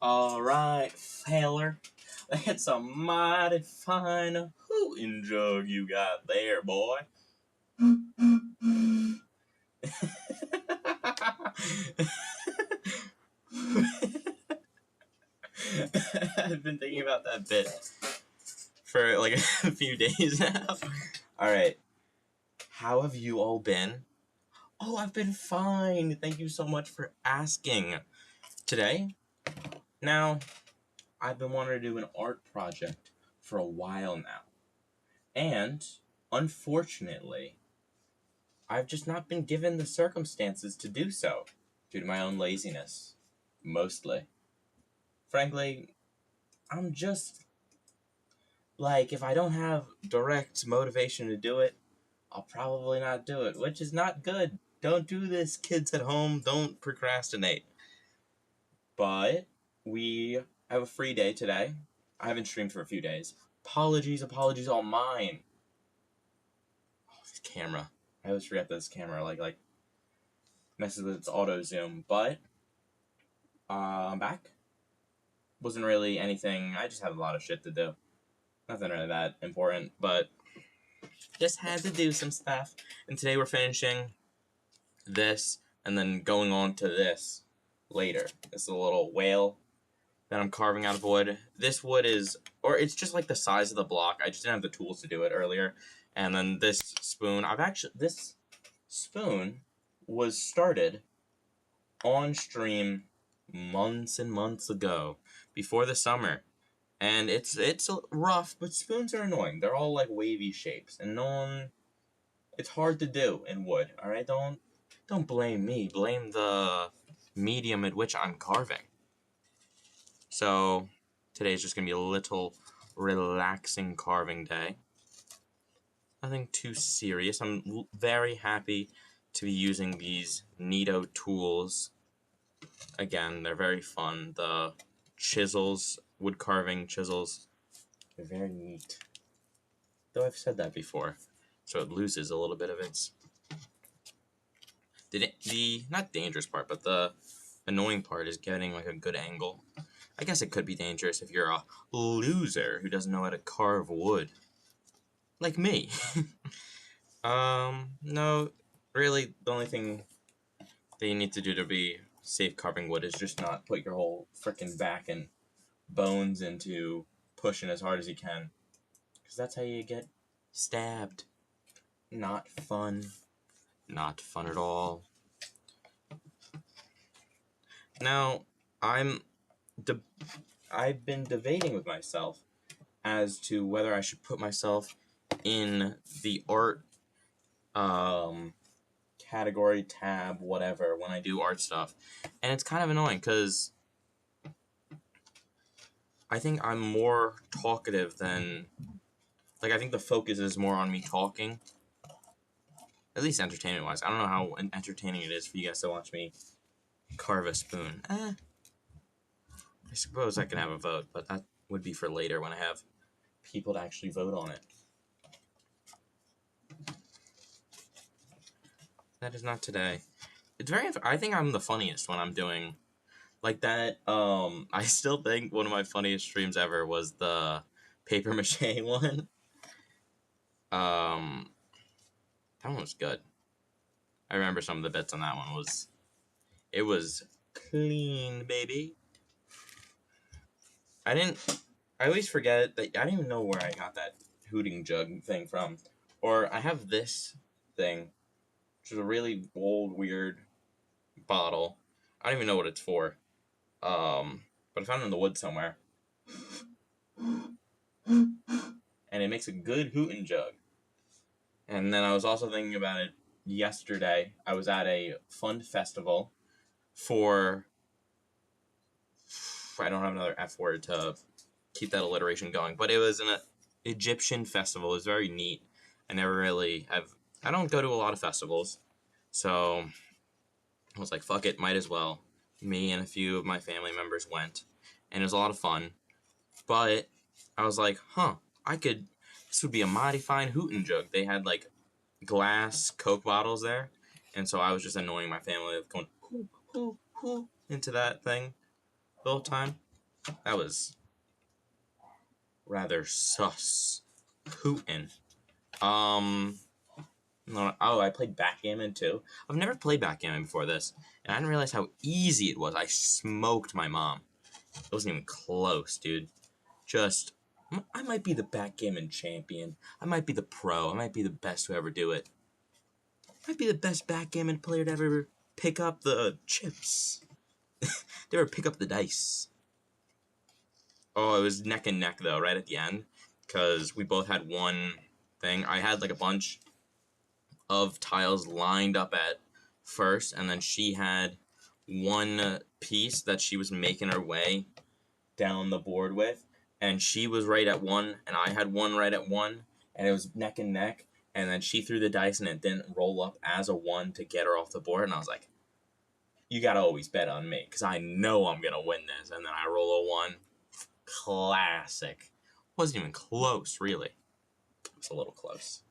Alright, feller. That's a mighty fine hootin' jug you got there, boy. I've been thinking about that bit for like a few days now. Alright. How have you all been? Oh, I've been fine. Thank you so much for asking. Today, now, I've been wanting to do an art project for a while now. And, unfortunately, I've just not been given the circumstances to do so, due to my own laziness. Mostly. Frankly, I'm just, like, if I don't have direct motivation to do it, I'll probably not do it, which is not good. Don't do this, kids at home. Don't procrastinate. But we have a free day today. I haven't streamed for a few days. Apologies all mine. Oh, this camera. I always forget this camera, like messes with its auto zoom. But I'm back. Wasn't really anything. I just had a lot of shit to do. Nothing really that important, but just had to do some stuff. And today we're finishing this and then going on to this later. This is a little whale that I'm carving out of wood. This wood is, or it's just like the size of the block. I just didn't have the tools to do it earlier. And then this spoon, this spoon was started on stream months and months ago, before the summer. And it's rough, but spoons are annoying. They're all like wavy shapes, and it's hard to do in wood, alright? Don't blame me, blame the medium at which I'm carving. So, today's just going to be a little relaxing carving day. Nothing too serious. I'm very happy to be using these Neato tools. Again, they're very fun. The chisels, wood carving chisels, they're very neat. Though I've said that before, so it loses a little bit of its... The not dangerous part, but the annoying part is getting like a good angle. I guess it could be dangerous if you're a loser who doesn't know how to carve wood. Like me. No, really, the only thing that you need to do to be safe carving wood is just not put your whole frickin' back and bones into pushing as hard as you can. Because that's how you get stabbed. Not fun. Not fun at all. Now, I've been debating with myself as to whether I should put myself in the art category, tab, whatever, when I do art stuff. And it's kind of annoying, because I think I'm more talkative than... Like, I think the focus is more on me talking. At least entertainment-wise. I don't know how entertaining it is for you guys to watch me carve a spoon. I suppose I can have a vote, but that would be for later when I have people to actually vote on it. That is not today. It's very... I think I'm the funniest when I'm doing like that. I still think one of my funniest streams ever was the paper mache one. That one was good. I remember some of the bits on that one was... It was clean, baby. I always forget that... I don't even know where I got that hooting jug thing from. Or I have this thing, which is a really old, weird bottle. I don't even know what it's for. But I found it in the woods somewhere. And it makes a good hooting jug. And then I was also thinking about it yesterday. I was at a fun festival for... I don't have another F word to keep that alliteration going, but it was an Egyptian festival. It was very neat. I don't go to a lot of festivals, so I was like, fuck it, might as well. Me and a few of my family members went, and it was a lot of fun. But I was like, this would be a mighty fine hootin' jug. They had like glass Coke bottles there, and so I was just annoying my family with going hoo, hoo, hoo, into that thing the whole time. That was rather sus. Hootin'. No, oh, I played backgammon too. I've never played backgammon before this, and I didn't realize how easy it was. I smoked my mom. It wasn't even close, dude. Just, I might be the backgammon champion. I might be the pro. I might be the best to ever do it. I might be the best backgammon player to ever pick up the chips. To ever pick up the dice. Oh, it was neck and neck, though, right at the end. Because we both had one thing. I had, like, a bunch of tiles lined up at first, and then she had one piece that she was making her way down the board with, and she was right at one, and I had one right at one, and it was neck and neck, and then she threw the dice, and it didn't roll up as a one to get her off the board, and I was like, you gotta always bet on me, because I know I'm gonna win this, and then I roll a one. Classic. Wasn't even close, really. It was a little close,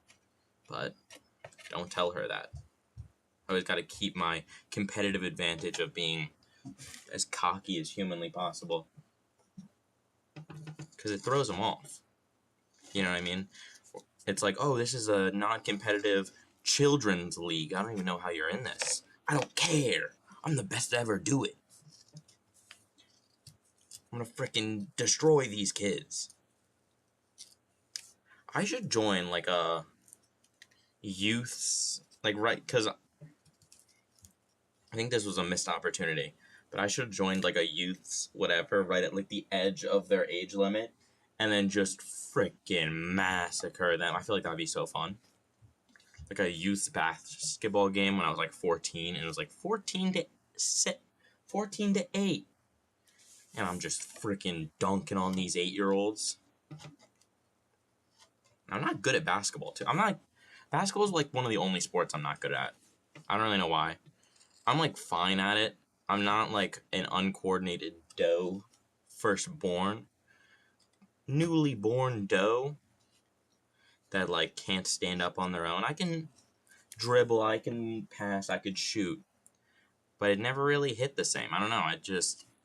but don't tell her that. I always got to keep my competitive advantage of being as cocky as humanly possible. Because it throws them off. You know what I mean? It's like, oh, this is a non-competitive children's league. I don't even know how you're in this. I don't care. I'm the best to ever do it. I'm gonna frickin' destroy these kids. I should join, like, a youth's, like, right, because I think this was a missed opportunity, but I should have joined, like, a youth's whatever right at, like, the edge of their age limit, and then just frickin' massacre them. I feel like that'd be so fun. Like a youth basketball game when I was, like, 14, and it was, like, 14 to 8. And I'm just frickin' dunking on these 8-year-olds. I'm not good at basketball, too. Basketball's, like, one of the only sports I'm not good at. I don't really know why. I'm, like, fine at it. I'm not, like, an uncoordinated doe, firstborn. Newly born doe that, like, can't stand up on their own. I can dribble, I can pass, I could shoot. But it never really hit the same. I don't know.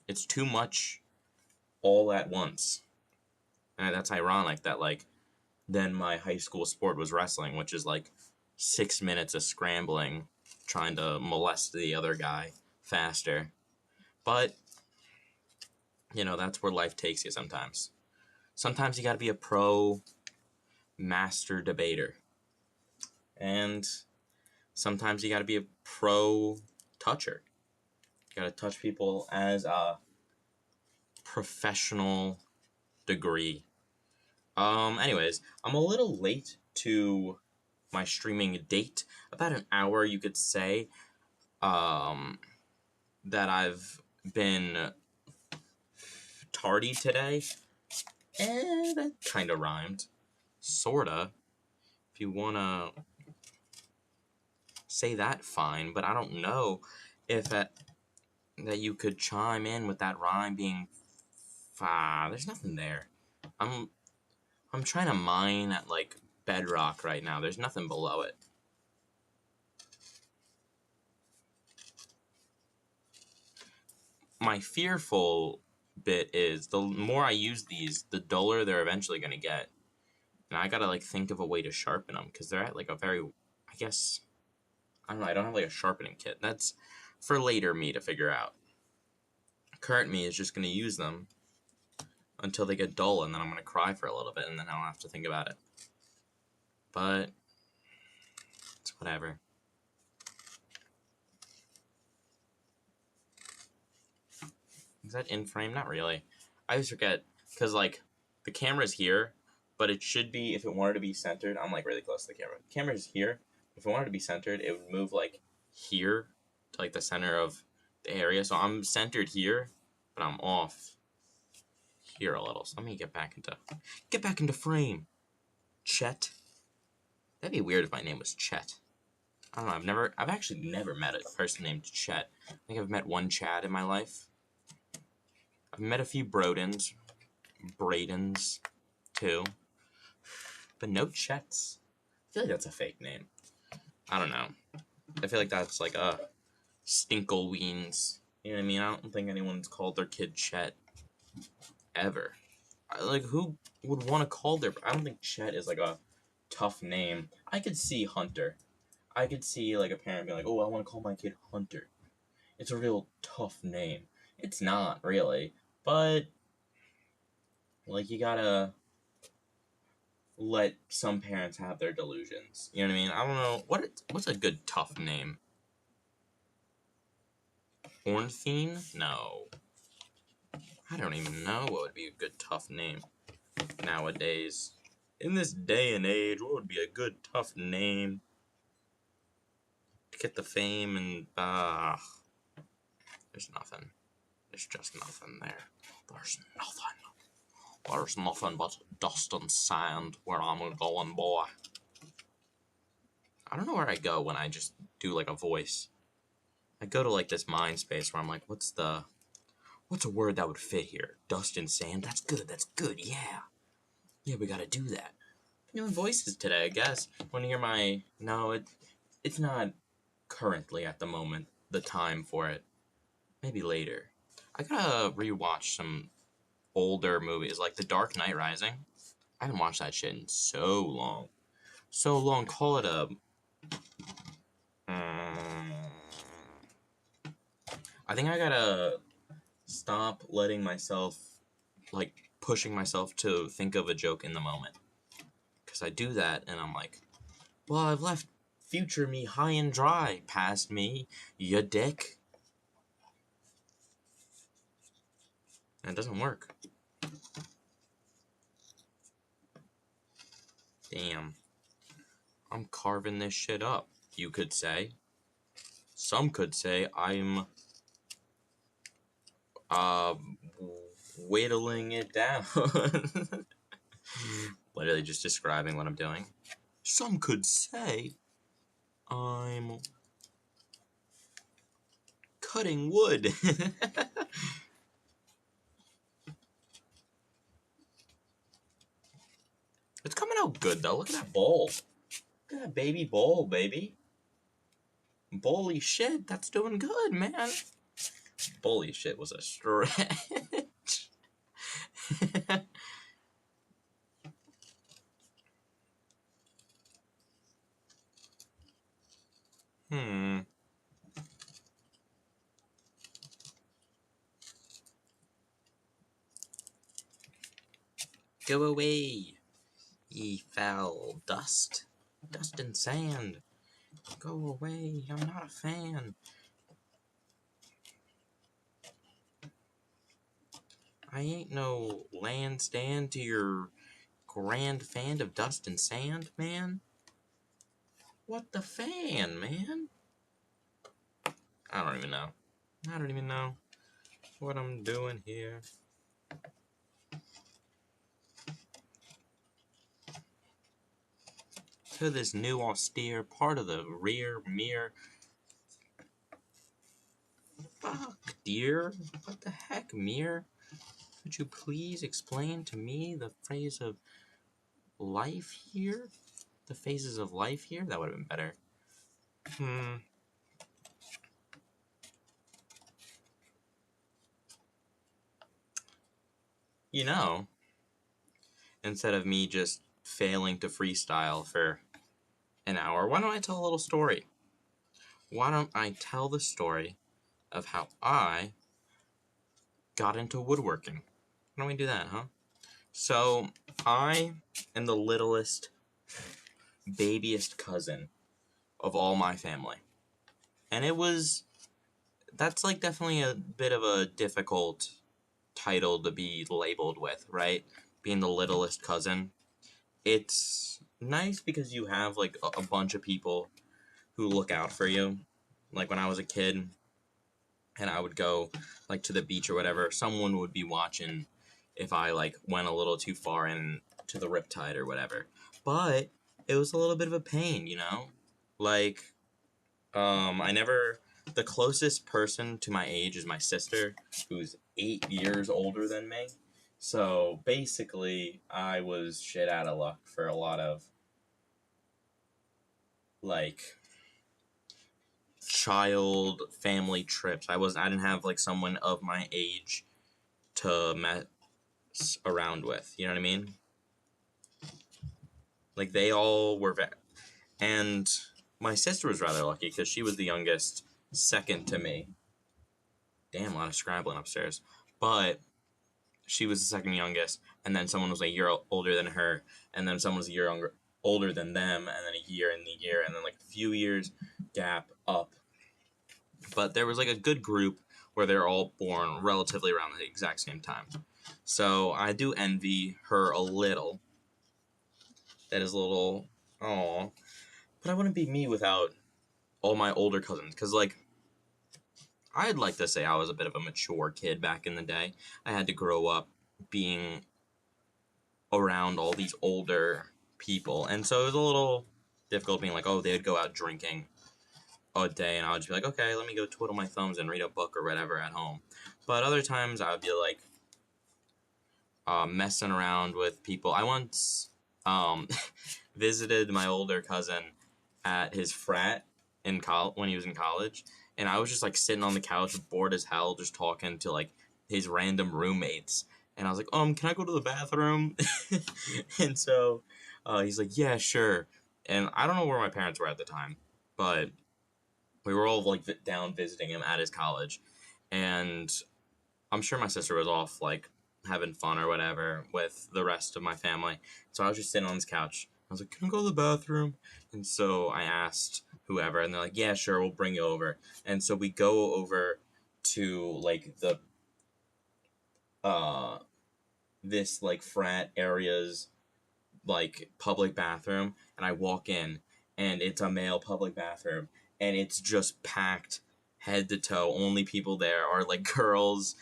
It's too much all at once. And that's ironic that, like, then my high school sport was wrestling, which is, like, 6 minutes of scrambling, trying to molest the other guy faster. But, you know, that's where life takes you sometimes. Sometimes you gotta be a pro master debater. And sometimes you gotta be a pro toucher. You gotta touch people as a professional degree. Anyways, I'm a little late to my streaming date. About an hour, you could say. That I've been tardy today. That kind of rhymed. Sorta. If you wanna say that, fine. But I don't know if that you could chime in with that rhyme being there's nothing there. I'm trying to mine at, like, bedrock right now. There's nothing below it. My fearful bit is the more I use these, the duller they're eventually going to get. And I gotta, like, think of a way to sharpen them, because they're at, like, a very, I guess, I don't know, I don't have, like, a sharpening kit. That's for later me to figure out. Current me is just going to use them until they get dull, and then I'm going to cry for a little bit, and then I'll have to think about it. But it's whatever. Is that in frame? Not really. I always forget, because, like, the camera's here, but it should be, if it wanted to be centered, I'm, like, really close to the camera. The camera's here. If it wanted to be centered, it would move, like, here to, like, the center of the area. So I'm centered here, but I'm off here a little. So let me get back into frame. Chet. That'd be weird if my name was Chet. I don't know. I've actually never met a person named Chet. I think I've met one Chad in my life. I've met a few Brodens, too, but no Chets. I feel like that's a fake name. I don't know. I feel like that's like a Stinkleweens. You know what I mean? I don't think anyone's called their kid Chet. ever. Like, who would want to call their... I don't think Chet is, like, a tough name. I could see Hunter. I could see, like, a parent being like, oh, I want to call my kid Hunter. It's a real tough name. It's not, really. But, like, you gotta let some parents have their delusions. You know what I mean? I don't know. What's a good tough name? Ornthine? No. I don't even know what would be a good tough name nowadays. In this day and age, what would be a good tough name to get the fame and there's nothing. There's just nothing there. There's nothing. There's nothing but dust and sand where I'm going, boy. I don't know where I go when I just do like a voice. I go to like this mind space where I'm like, what's a word that would fit here? Dust and sand? That's good, yeah. Yeah, we gotta do that. Doing voices today, I guess. Want to hear my... No, it's not currently at the moment the time for it. Maybe later. I gotta rewatch some older movies, like The Dark Knight Rising. I haven't watched that shit in so long. So long, call it a... I think I gotta stop letting myself, like, pushing myself to think of a joke in the moment. Because I do that, and I'm like, well, I've left future me high and dry, past me, ya dick. And it doesn't work. Damn. I'm carving this shit up, you could say. Some could say I'm, whittling it down. Literally just describing what I'm doing. Some could say I'm cutting wood. It's coming out good, though. Look at that bowl. Look at that baby bowl, baby. Bully shit, that's doing good, man. Bully shit was a stretch. Go away, ye foul dust. Dust and sand. Go away, I'm not a fan. I ain't no land stand to your grand fan of dust and sand, man. What the fan, man? I don't even know. I don't even know what I'm doing here. To this new austere part of the rear mirror. Fuck, dear. What the heck, mirror? Could you please explain to me the phrase of life here? The phases of life here? That would have been better. You know, instead of me just failing to freestyle for an hour, why don't I tell a little story? Why don't I tell the story of how I got into woodworking? Why don't we do that, huh? So, I am the littlest, babiest cousin of all my family. And that's like definitely a bit of a difficult title to be labeled with, right? Being the littlest cousin. It's nice because you have like a bunch of people who look out for you. Like when I was a kid and I would go like to the beach or whatever, someone would be watching if I like went a little too far into the riptide or whatever. But it was a little bit of a pain, you know? Like, the closest person to my age is my sister, who's 8 years older than me. So basically, I was shit out of luck for a lot of, like, child family trips. I didn't have like someone of my age to mess around with. You know what I mean? Like, they all were and my sister was rather lucky because she was the youngest, second to me. Damn, a lot of scrambling upstairs. But she was the second youngest, and then someone was a year older than her, and then someone was a year older than them, and then a year in the year, and then like a few years gap up. But there was like a good group where they're all born relatively around the exact same time. So I do envy her a little. That is a little, oh, but I wouldn't be me without all my older cousins, because like, I'd like to say I was a bit of a mature kid back in the day. I had to grow up being around all these older people, and so it was a little difficult being like, oh, they'd go out drinking a day, and I would just be like, okay, let me go twiddle my thumbs and read a book or whatever at home. But other times I would be like messing around with people. I once visited my older cousin at his frat in when he was in college, and I was just like sitting on the couch bored as hell just talking to like his random roommates, and I was like, can I go to the bathroom? And so he's like, yeah, sure. And I don't know where my parents were at the time, but we were all like down visiting him at his college, and I'm sure my sister was off like having fun or whatever with the rest of my family. So I was just sitting on this couch. I was like, can I go to the bathroom? And so I asked whoever, and they're like, yeah, sure, we'll bring you over. And so we go over to like the this like frat area's like public bathroom, and I walk in, and it's a male public bathroom, and it's just packed head to toe. Only people there are like girls,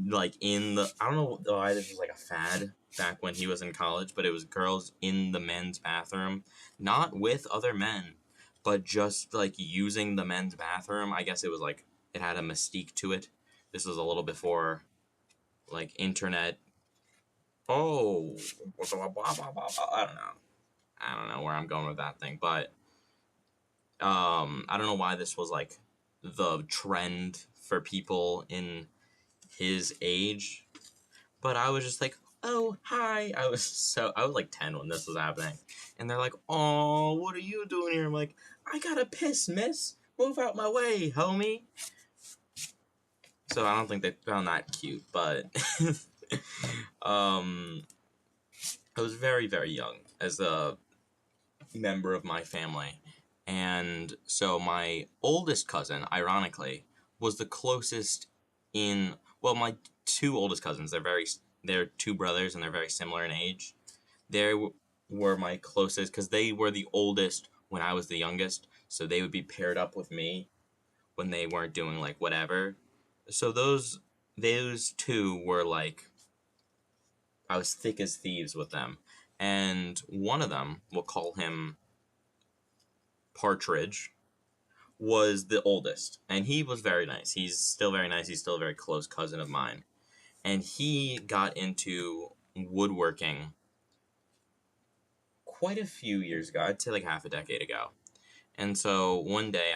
like in the, I don't know why this was like a fad back when he was in college, but it was girls in the men's bathroom, not with other men, but just like using the men's bathroom. I guess it was like, it had a mystique to it. This was a little before like internet. Oh, I don't know where I'm going with that thing, but I don't know why this was like the trend for people in his age, but I was just like, oh, hi. I was like 10 when this was happening, and they're like, oh, what are you doing here? I'm like, I gotta piss, miss. Move out my way, homie. So I don't think they found that cute, but I was very, very young as a member of my family. And so my oldest cousin, ironically, was the closest in, well, my two oldest cousins, they're two brothers and they're very similar in age. They were my closest because they were the oldest when I was the youngest. So they would be paired up with me when they weren't doing like whatever. So those two were like, I was thick as thieves with them. And one of them, we'll call him Partridge, was the oldest. And he was very nice. He's still very nice. He's still a very close cousin of mine. And he got into woodworking quite a few years ago. I'd say like half a decade ago. And so one day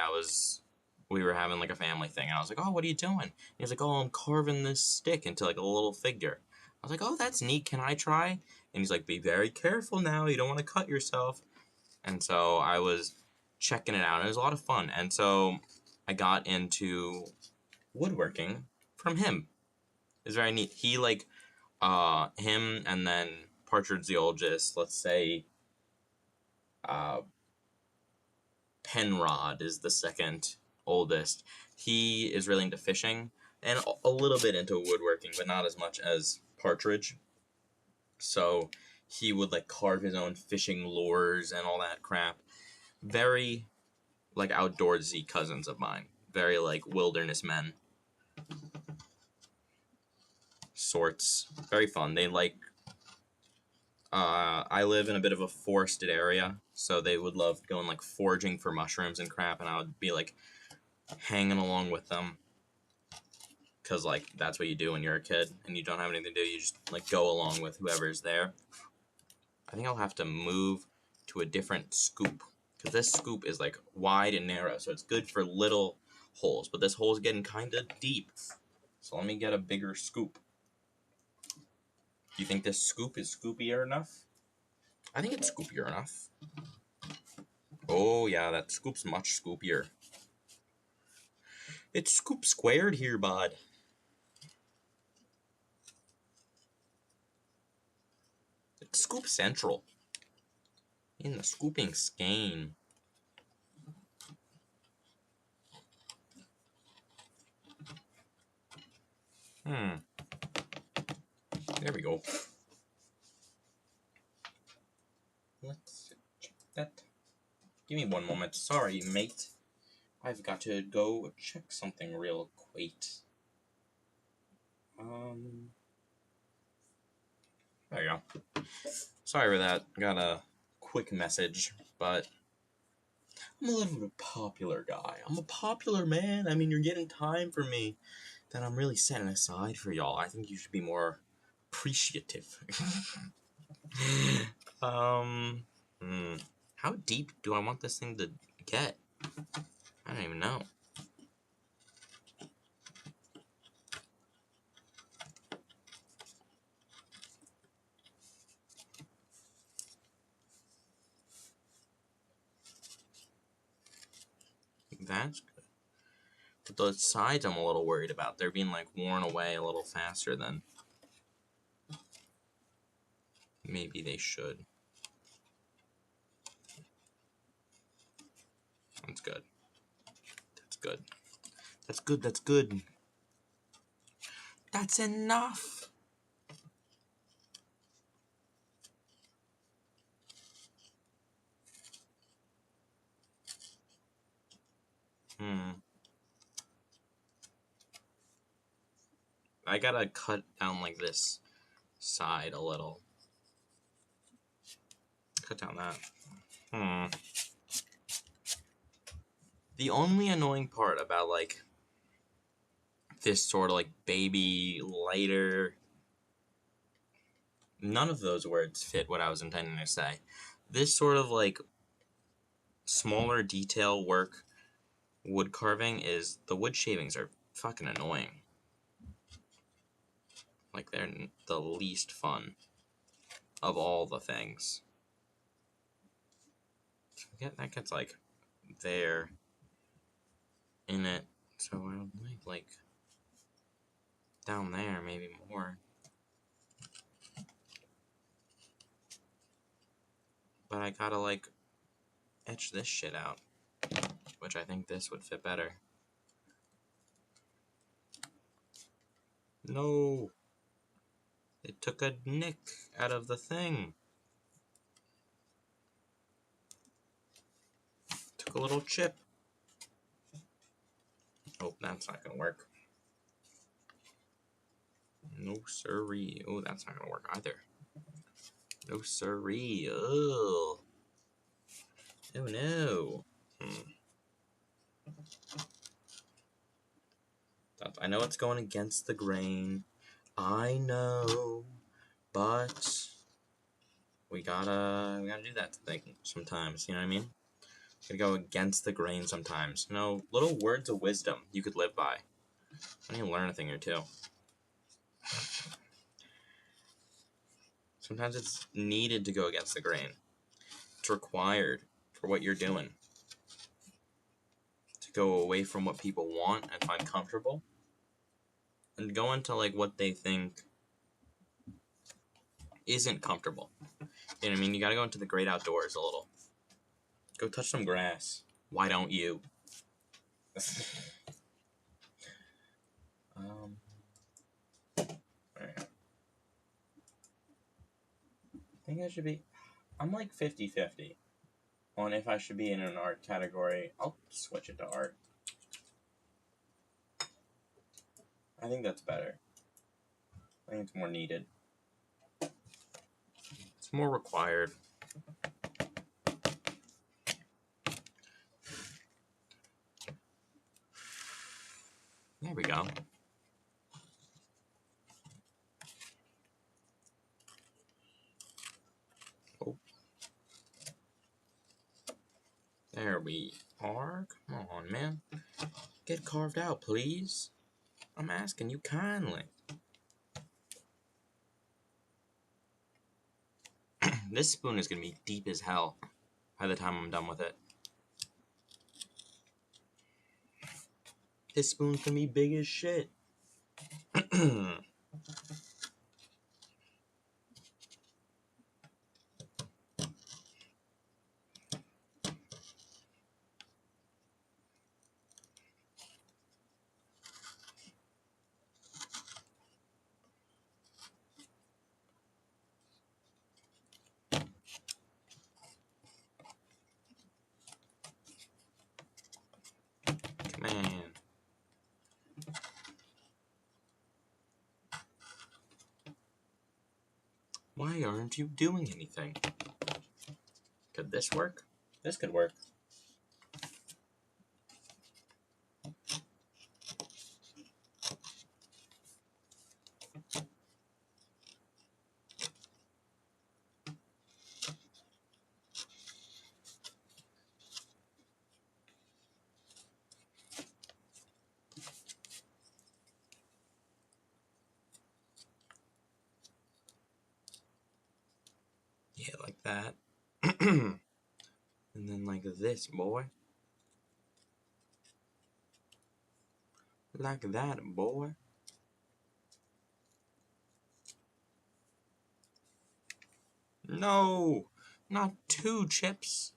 we were having like a family thing. And I was like, oh, what are you doing? And he was like, oh, I'm carving this stick into like a little figure. I was like, oh, that's neat. Can I try? And he's like, be very careful now. You don't want to cut yourself. And so I was checking it out. It was a lot of fun. And so I got into woodworking from him. It was very neat. He like him and then Partridge the oldest, let's say Penrod is the second oldest. He is really into fishing and a little bit into woodworking, but not as much as Partridge. So he would like carve his own fishing lures and all that crap. Very like outdoorsy cousins of mine. Very like wilderness men. Sorts. Very fun. They like I live in a bit of a forested area, so they would love going like foraging for mushrooms and crap, and I would be like hanging along with them. Cause like that's what you do when you're a kid and you don't have anything to do, you just like go along with whoever's there. I think I'll have to move to a different scoop. Because this scoop is like wide and narrow, so it's good for little holes. But this hole's getting kind of deep. So let me get a bigger scoop. You think this scoop is scoopier enough? I think it's scoopier enough. Oh yeah, that scoop's much scoopier. It's scoop squared here, bud. It's scoop central. In the scooping skein. There we go. Let's check that. Give me one moment. Sorry, mate. I've got to go check something real quick. There you go. Sorry for that. Got a quick message, but I'm a little bit of a popular guy. I'm a popular man. I mean, you're getting time for me that I'm really setting aside for y'all. I think you should be more appreciative. How deep do I want this thing to get? I don't even know. That's good. But those sides I'm a little worried about. They're being like worn away a little faster than maybe they should. That's good. That's good. That's good. That's good. That's enough. I gotta cut down like this side a little. Cut down that. The only annoying part about like this sort of like baby lighter, none of those words fit what I was intending to say. This sort of like smaller detail work wood carving is the wood shavings are fucking annoying. Like they're the least fun of all the things. That gets like there in it, so I would like down there maybe more. But I gotta like etch this shit out, which I think this would fit better. No! It took a nick out of the thing. Took a little chip. Oh, that's not gonna work. No siree. Oh, that's not gonna work either. No siree. Oh. Oh no. I know it's going against the grain. I know. But we gotta do that thing sometimes, you know what I mean? Gotta go against the grain sometimes. You know, little words of wisdom you could live by. I need to learn a thing or two. Sometimes it's needed to go against the grain. It's required for what you're doing. To go away from what people want and find comfortable. And go into like what they think isn't comfortable. You know what I mean? You gotta go into the great outdoors a little. Go touch some grass. Why don't you? Alright. I think I should be... I'm like 50-50 on if I should be in an art category. I'll switch it to art. I think that's better. I think it's more needed. It's more required. There we go. Oh. There we are. Come on, man. Get carved out, please. I'm asking you kindly. This spoon is gonna be deep as hell by the time I'm done with it. This spoon's gonna be big as shit. Man. Why aren't you doing anything? Could this work? This could work. Yeah, like that. And then like this, boy. Like that, boy. No! Not 2 chips.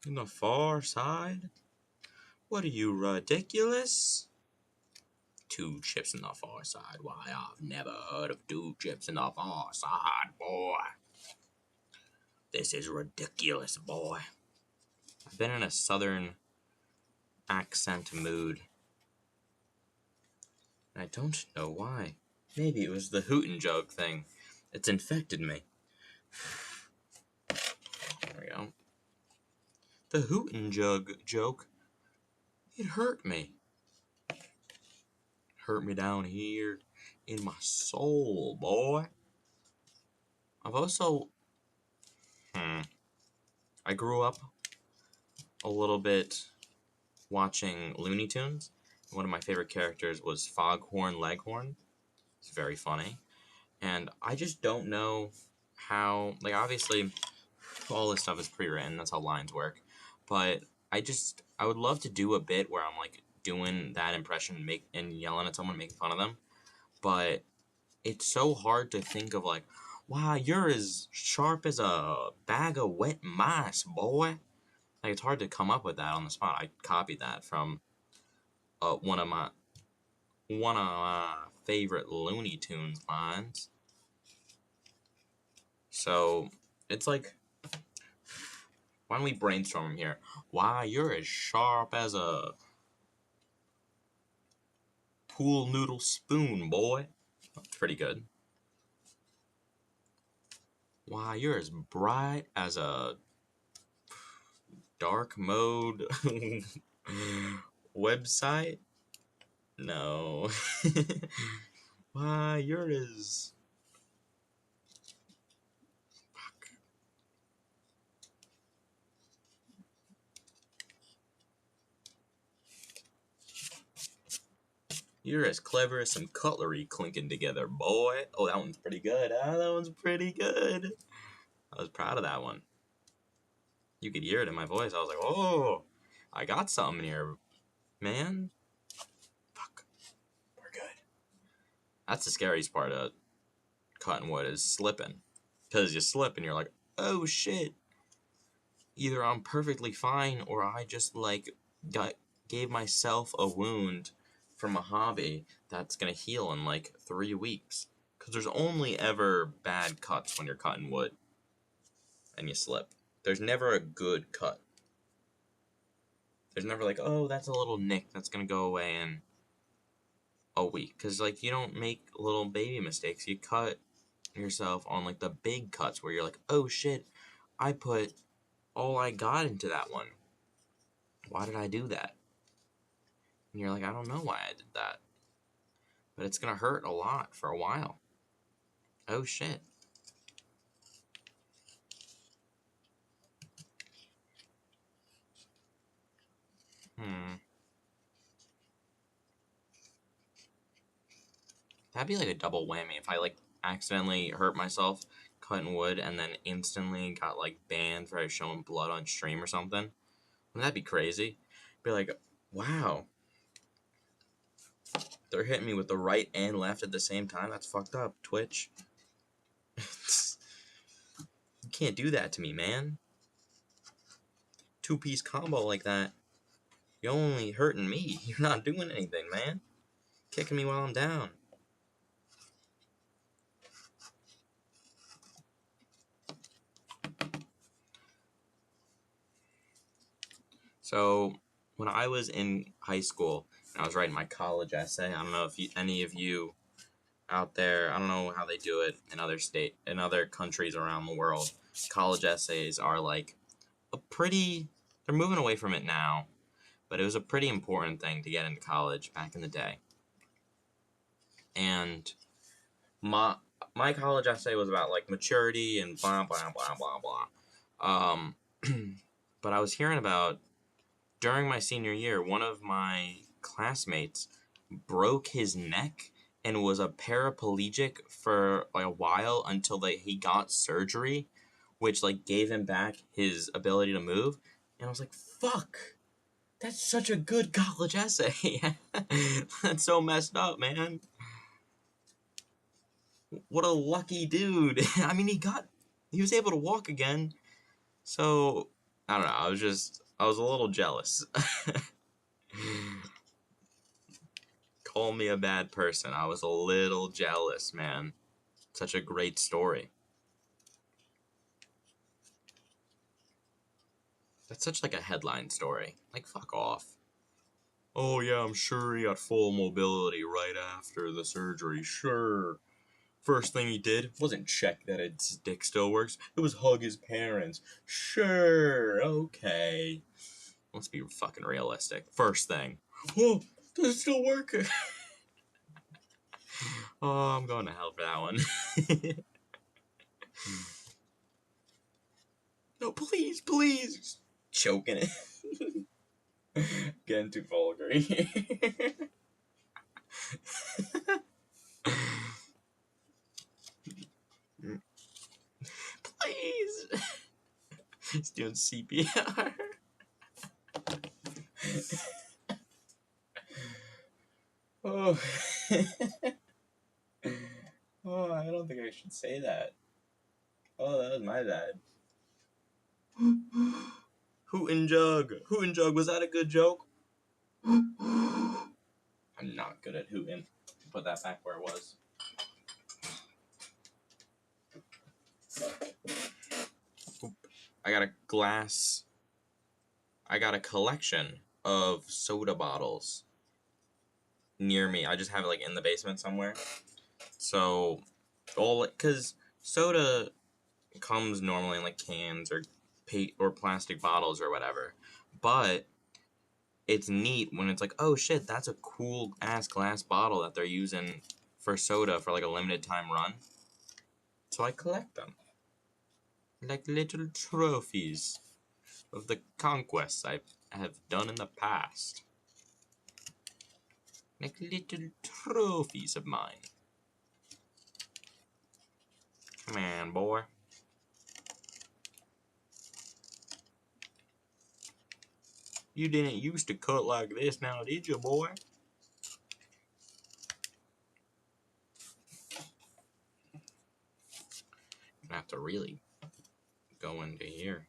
In the far side? What are you, ridiculous? 2 chips in the far side. Why, I've never heard of 2 chips in the far side, boy. This is ridiculous, boy. I've been in a southern accent mood. And I don't know why. Maybe it was the hoot and jug thing. It's infected me. There we go. The hoot and jug joke. It hurt me. Hurt me down here in my soul, boy. I've also... I grew up a little bit watching Looney Tunes. One of my favorite characters was Foghorn Leghorn. It's very funny. And I just don't know how... Like, obviously, all this stuff is pre-written. That's how lines work. But I would love to do a bit where I'm, like, doing that impression and yelling at someone, making fun of them. But it's so hard to think of, like, wow, you're as sharp as a bag of wet mice, boy. Like, it's hard to come up with that on the spot. I copied that from one of my favorite Looney Tunes lines. So it's like, why don't we brainstorm here? Why, you're as sharp as a pool noodle spoon, boy. That's pretty good. Why, you're as bright as a dark mode website? No. Why, you're as... Fuck. You're as clever as some cutlery clinking together, boy. Oh, that one's pretty good. Ah, that one's pretty good. I was proud of that one. You could hear it in my voice. I was like, oh, I got something here, man. Fuck. We're good. That's the scariest part of cutting wood is slipping. Because you slip and you're like, oh, shit. Either I'm perfectly fine or I just, like, gave myself a wound from a hobby that's going to heal in, like, 3 weeks. Because there's only ever bad cuts when you're cutting wood. And you slip. There's never a good cut. There's never like, oh, that's a little nick that's gonna go away in a week. Because, like, you don't make little baby mistakes. You cut yourself on, like, the big cuts where you're like, oh, shit, I put all I got into that one. Why did I do that? And you're like, I don't know why I did that. But it's gonna hurt a lot for a while. Oh, shit. That'd be like a double whammy if I, like, accidentally hurt myself cutting wood and then instantly got like banned for showing blood on stream or something. Wouldn't that be crazy? Be like, wow, they're hitting me with the right and left at the same time. That's fucked up, Twitch. You can't do that to me, man. Two-piece combo like that. You're only hurting me. You're not doing anything, man. Kicking me while I'm down. So, when I was in high school, and I was writing my college essay, I don't know if any of you out there, I don't know how they do it in other countries around the world. College essays are like they're moving away from it now, but it was a pretty important thing to get into college back in the day. And my college essay was about like maturity and blah blah blah blah blah. But I was hearing about during my senior year, one of my classmates broke his neck and was a paraplegic for like a while until he got surgery, which like gave him back his ability to move. And I was like, fuck, that's such a good college essay. That's so messed up, man. What a lucky dude. I mean, he was able to walk again. So, I don't know, I was a little jealous. Call me a bad person. I was a little jealous, man. Such a great story. That's such like a headline story. Like, fuck off. Oh yeah, I'm sure he got full mobility right after the surgery. Sure. First thing he did wasn't check that his dick still works. It was hug his parents. Sure. Okay. Let's be fucking realistic. First thing. Oh, does it still work? Oh, I'm going to hell for that one. No, please, please. Choking it. Getting too vulgar. Please. He's doing CPR. Oh. Oh, I don't think I should say that. Oh, that was my bad. Hootin' jug. Hootin' jug. Was that a good joke? I'm not good at hooting. Put that back where it was. I got a glass. I got a collection of soda bottles near me. I just have it like in the basement somewhere. So, because soda comes normally in like cans or plastic bottles or whatever. But it's neat when it's like, oh shit, that's a cool ass glass bottle that they're using for soda for like a limited time run. So I collect them. Like little trophies of the conquests I have done in the past. Like little trophies of mine. Come on, boy. You didn't used to cut like this now, did you, boy? I have to really go into here.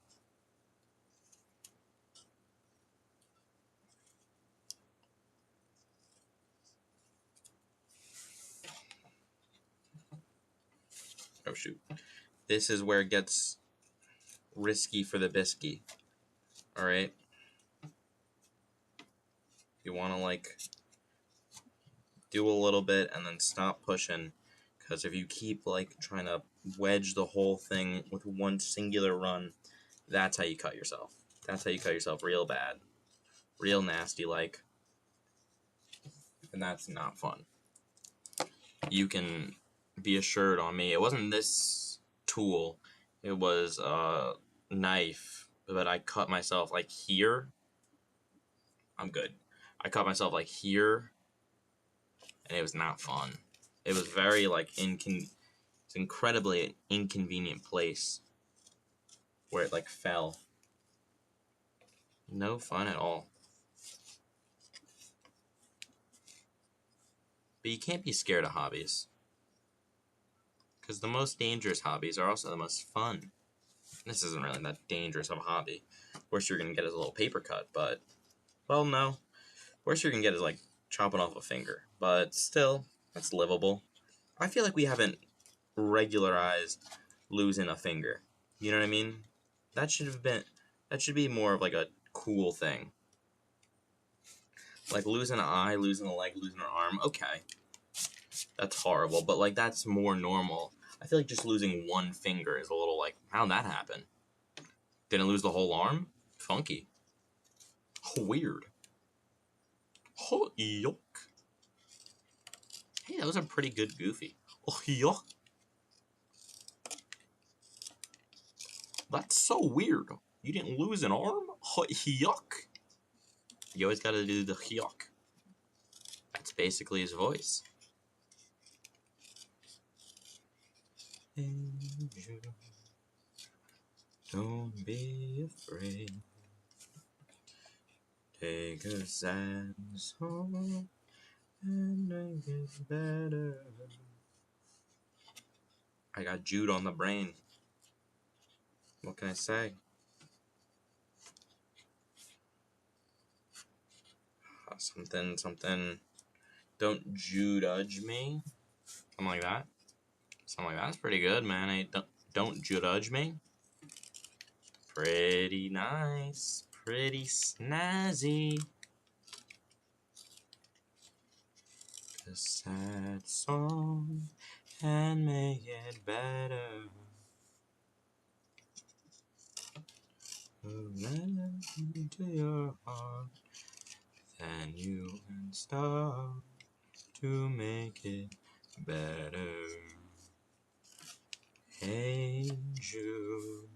Oh shoot. This is where it gets risky for the bisky. Alright? You want to like do a little bit and then stop pushing, because if you keep like trying to wedge the whole thing with one singular run, that's how you cut yourself. That's how you cut yourself real bad. Real nasty like. And that's not fun. You can be assured on me, it wasn't this tool, it was a knife, but I cut myself like here. I'm good. I cut myself like here, and it was not fun. It was very like It's incredibly an inconvenient place where it like fell. No fun at all. But you can't be scared of hobbies. Because the most dangerous hobbies are also the most fun. This isn't really that dangerous of a hobby. Worst you're going to get is a little paper cut, but... Well, no. Worst you're going to get is, like, chopping off a finger. But still, that's livable. I feel like we haven't regularized losing a finger. You know what I mean? That should be more of, like, a cool thing. Like, losing an eye, losing a leg, losing an arm, okay. That's horrible, but, like, that's more normal. I feel like just losing one finger is a little, like, how'd that happen? Didn't lose the whole arm? Funky. Weird. Oh, yuck. Hey, that was a pretty good Goofy. Oh, yuck. That's so weird. You didn't lose an arm? Oh, yuck. You always gotta do the yuck. That's basically his voice. Angel, don't be afraid. Take a sad song and make it better. I got Jude on the brain. What can I say? Something. Don't judge me. Something like that. Something like that's pretty good, man. Hey, don't judge me. Pretty nice. Pretty snazzy. A sad song and make it better. Let into your heart, then you can start to make it better. Hey Jude,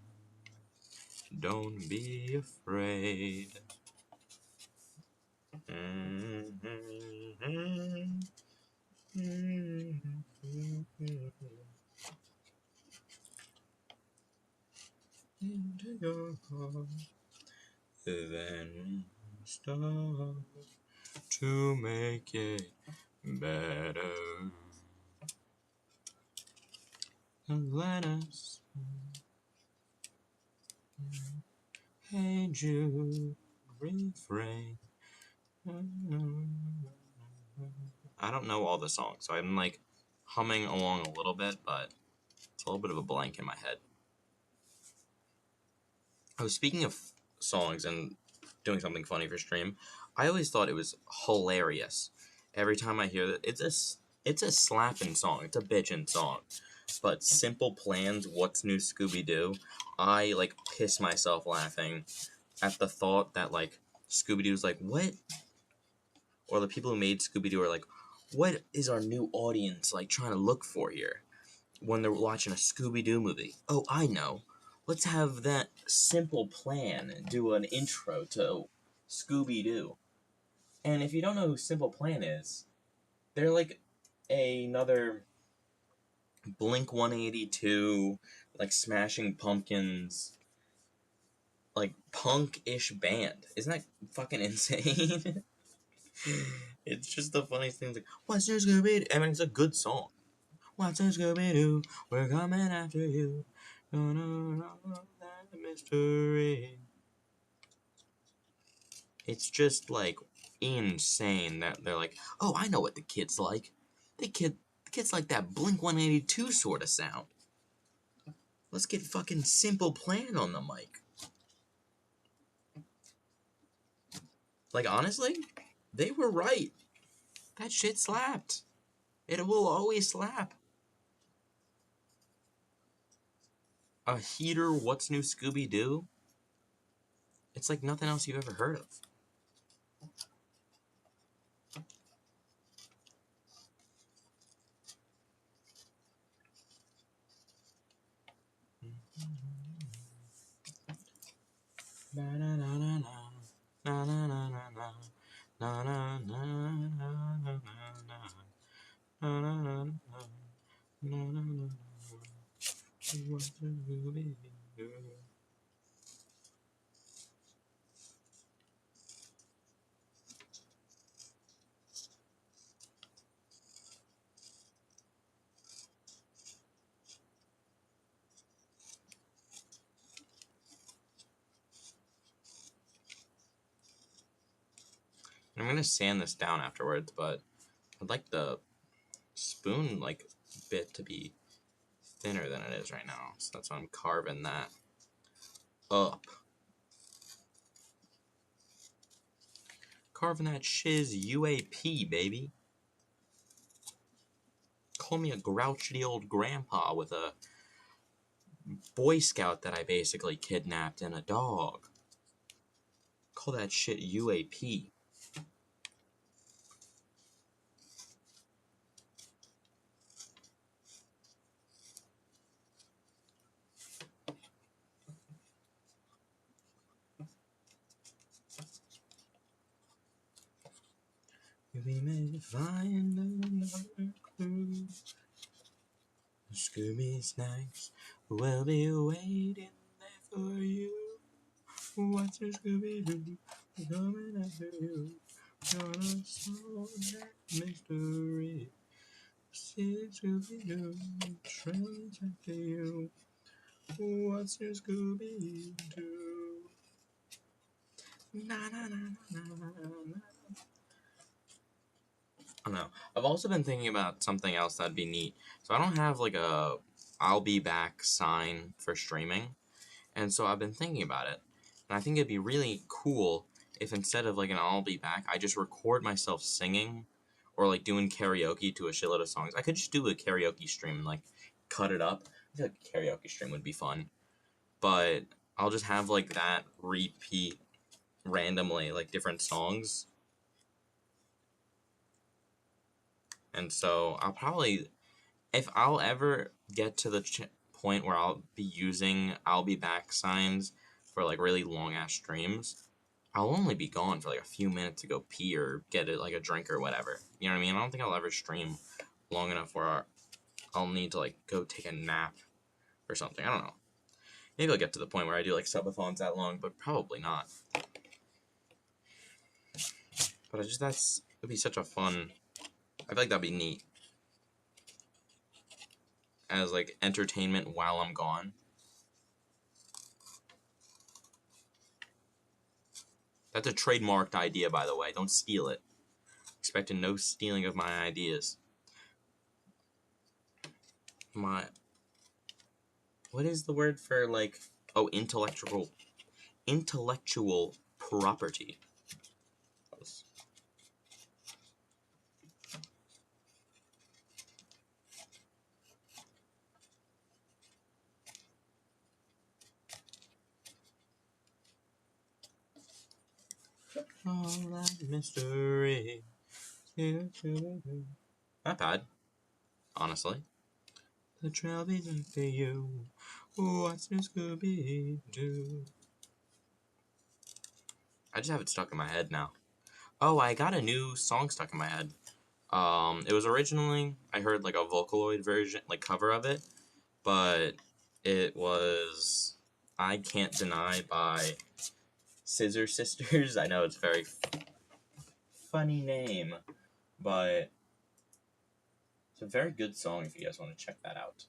don't be afraid. Into your heart, then start to make it better. And let us. Hey Jude, refrain. I don't know all the songs, so I'm like humming along a little bit, but it's a little bit of a blank in my head. I was speaking of songs and doing something funny for stream. I always thought it was hilarious. Every time I hear that, it's a slapping song. It's a bitchin' song. But Simple Plan's What's New Scooby-Doo, I like piss myself laughing at the thought that like Scooby-Doo's like, what? Or the people who made Scooby-Doo are like, what is our new audience like trying to look for here when they're watching a Scooby-Doo movie? Oh, I know. Let's have that Simple Plan do an intro to Scooby-Doo. And if you don't know who Simple Plan is, they're like another Blink-182, like Smashing Pumpkins, like punk-ish band. Isn't that fucking insane? It's just the funniest thing. Like, what's your Scooby-Doo? I mean, it's a good song. What's your Scooby-Doo? We're coming after you. Gonna know that mystery. It's just like insane that they're like, oh, I know what the kids like. The kids like that Blink-182 sort of sound. Let's get fucking Simple Plan on the mic. Like, honestly, they were right. That shit slapped. It will always slap. A heater, What's New Scooby-Doo? It's like nothing else you've ever heard of. I'm gonna sand this down afterwards, but I'd like the spoon bit to be thinner than it is right now, so that's why I'm carving that up. Carving that shiz UAP, baby. Call me a grouchy old grandpa with a Boy Scout that I basically kidnapped and a dog. Call that shit UAP. We may find another clue. Scooby snacks will be waiting there for you. What's your Scooby-Doo coming after you? Gonna solve that mystery. See Scooby-Doo trailing after you. What's your Scooby-Doo? Na na na na na na. I don't know. I've also been thinking about something else that'd be neat. So I don't have like a I'll be back sign for streaming. And so I've been thinking about it. And I think it'd be really cool if instead of like an I'll be back, I just record myself singing or like doing karaoke to a shitload of songs. I could just do a karaoke stream and like cut it up. I feel like a karaoke stream would be fun. But I'll just have like that repeat randomly, like different songs. And so I'll probably, if I'll ever get to the point where I'll be using I'll be back signs for like really long ass streams, I'll only be gone for like a few minutes to go pee or get it like a drink or whatever. You know what I mean? I don't think I'll ever stream long enough where I'll need to like go take a nap or something. I don't know. Maybe I'll get to the point where I do like subathons that long, but probably not. But it'd be such a fun. I feel like that'd be neat as like entertainment while I'm gone. That's a trademarked idea, by the way. Don't steal it. Expecting no stealing of my ideas. What is the word for like? Oh, intellectual property. All that mystery. Not bad, honestly. The trail isn't for you. What's your Scooby-Doo? I just have it stuck in my head now. Oh, I got a new song stuck in my head. It was originally, I heard like a Vocaloid version, like cover of it, but it was I Can't Deny by Scissor Sisters. I know it's a very funny name, but it's a very good song if you guys want to check that out.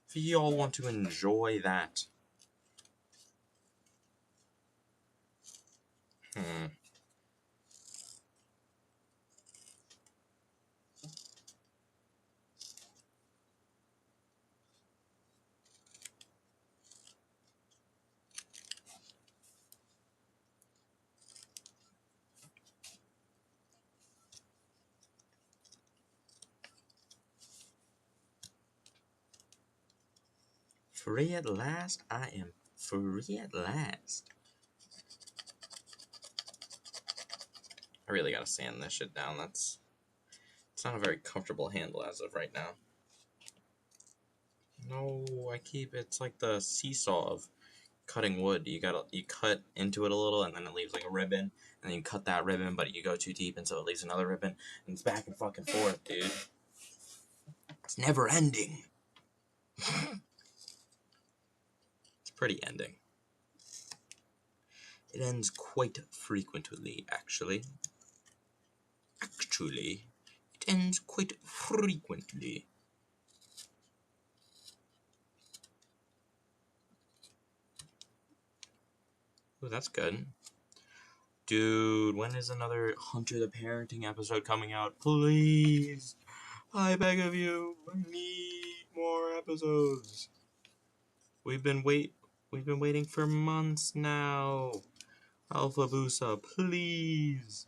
If you all want to enjoy that. Free at last? I am free at last. I really gotta sand this shit down. It's not a very comfortable handle as of right now. No, it's like the seesaw of cutting wood. You cut into it a little, and then it leaves like a ribbon, and then you cut that ribbon, but you go too deep, and so it leaves another ribbon, and it's back and fucking forth, dude. It's never ending. pretty ending. It ends quite frequently, actually. Actually, it ends quite frequently. Ooh, that's good. Dude, when is another Hunter the Parenting episode coming out? Please! I beg of you, I need more episodes. We've been waiting for months now. Alpha Busa, please.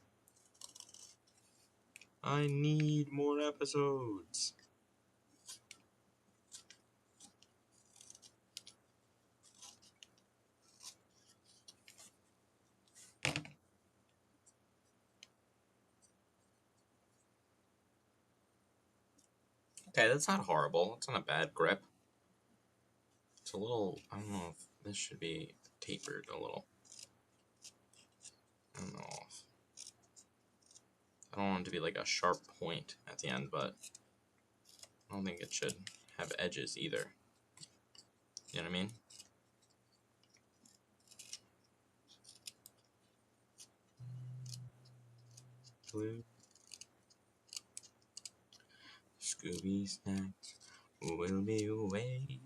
I need more episodes. Okay, that's not horrible. It's not a bad grip. It's a little, I don't know if this should be tapered a little. I don't know. I don't want it to be like a sharp point at the end, but I don't think it should have edges either. You know what I mean? Blue. Scooby snacks will be waiting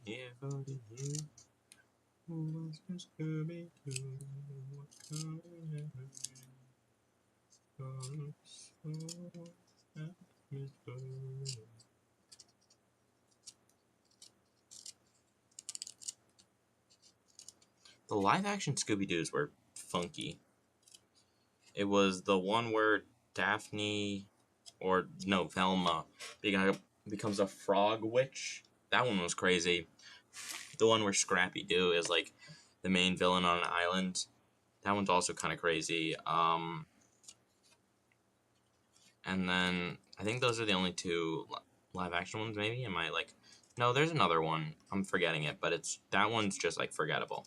here for you. Who wants to Scooby Doo? What kind of The live action Scooby Doos were funky. It was the one where Daphne, or no, Velma, becomes a frog witch. That one was crazy. The one where Scrappy Doo is like the main villain on an island. That one's also kind of crazy. And then I think those are the only two live action ones. Maybe am I like? No, there's another one. I'm forgetting it, but that one's just like forgettable.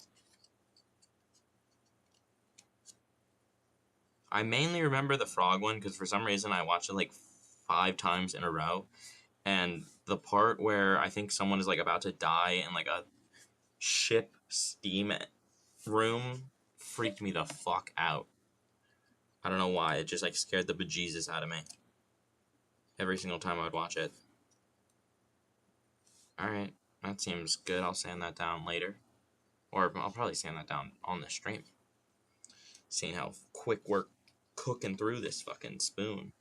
I mainly remember the frog one because for some reason I watched it like 5 times in a row, and the part where I think someone is like about to die in like a ship steam room freaked me the fuck out. I don't know why. It just like scared the bejesus out of me every single time I would watch it. Alright, that seems good. I'll sand that down later. Or I'll probably sand that down on the stream. Seeing how quick we're cooking through this fucking spoon.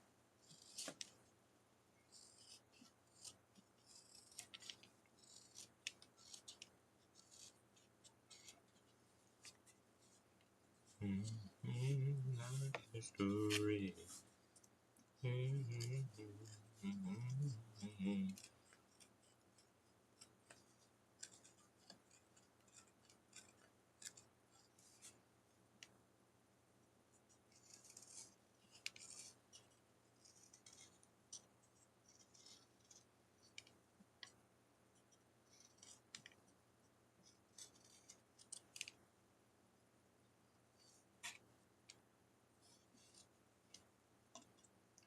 History.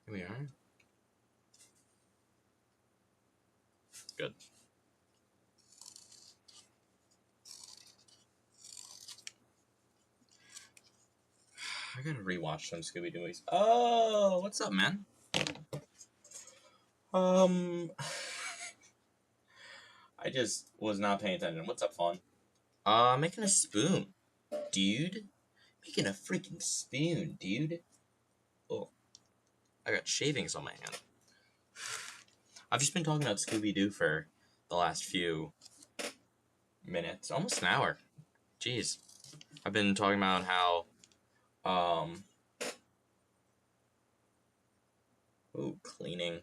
Here we are. Good. I gotta rewatch some Scooby Doo movies. Oh, what's up, man? I just was not paying attention. What's up, Fawn? Making a spoon, dude. Making a freaking spoon, dude. Oh, I got shavings on my hand. I've just been talking about Scooby Doo for the last few minutes, almost an hour. Jeez, I've been talking about how, cleaning.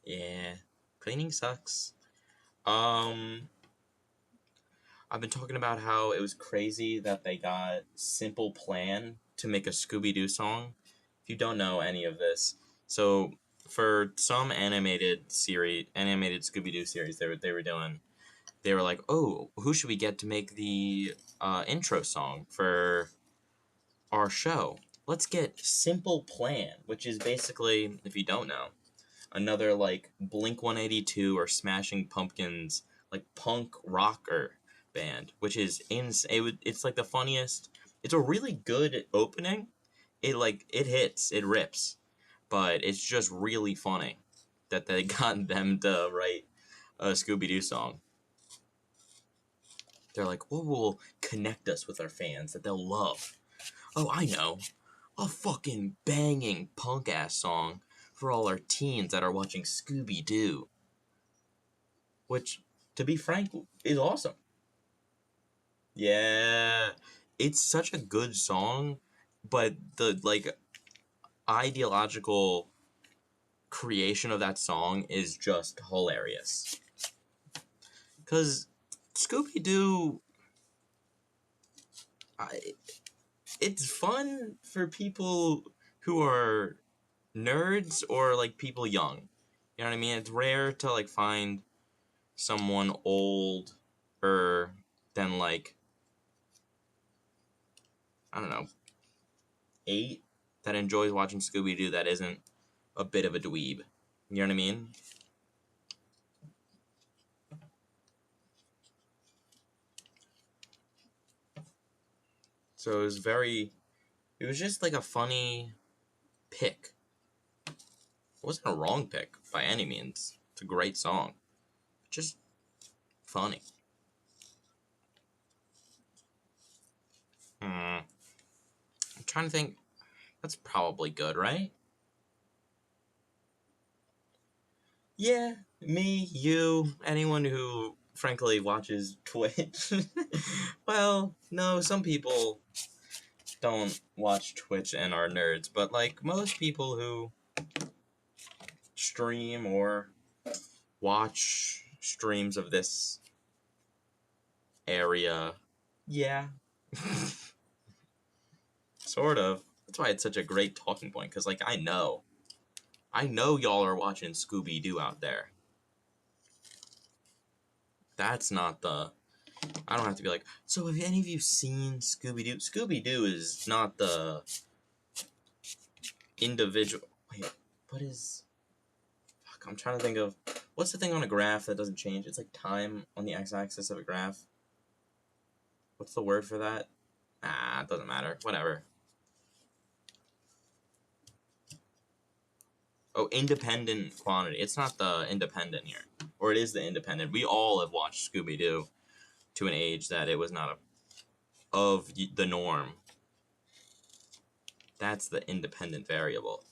Yeah, cleaning sucks. I've been talking about how it was crazy that they got Simple Plan to make a Scooby-Doo song. If you don't know any of this, so for some animated Scooby-Doo series they were doing, they were like, oh, who should we get to make the intro song for our show? Let's get Simple Plan, which is basically, if you don't know, another like Blink 182 or Smashing Pumpkins like punk rocker band, which is insane. It's like the funniest. It's a really good opening. It hits, it rips, but it's just really funny that they got them to write a Scooby-Doo song. They're like, what will connect us with our fans that they'll love? Oh, I know. A fucking banging punk-ass song for all our teens that are watching Scooby-Doo. Which, to be frank, is awesome. Yeah. It's such a good song, but the, like, ideological creation of that song is just hilarious. Because Scooby-Doo, it's fun for people who are nerds or, like, people young. You know what I mean? It's rare to, like, find someone older than, like, I don't know, 8 that enjoys watching Scooby-Doo that isn't a bit of a dweeb. You know what I mean? So it was just like a funny pick. It wasn't a wrong pick by any means. It's a great song. Just funny. I'm trying to think. That's probably good, right? Yeah, me, you, anyone who frankly watches Twitch. Well, no, some people don't watch Twitch and are nerds, but like most people who stream or watch streams of this area, yeah. Sort of. That's why it's such a great talking point, because, like, I know y'all are watching Scooby-Doo out there. That's not the... I don't have to be like, so have any of you seen Scooby-Doo? Scooby-Doo is not the individual... Wait, what is... Fuck, I'm trying to think of... What's the thing on a graph that doesn't change? It's like time on the x-axis of a graph. What's the word for that? It doesn't matter. Whatever. Oh, independent quantity. It's not the independent here. Or it is the independent. We all have watched Scooby-Doo to an age that it was not of the norm. That's the independent variable.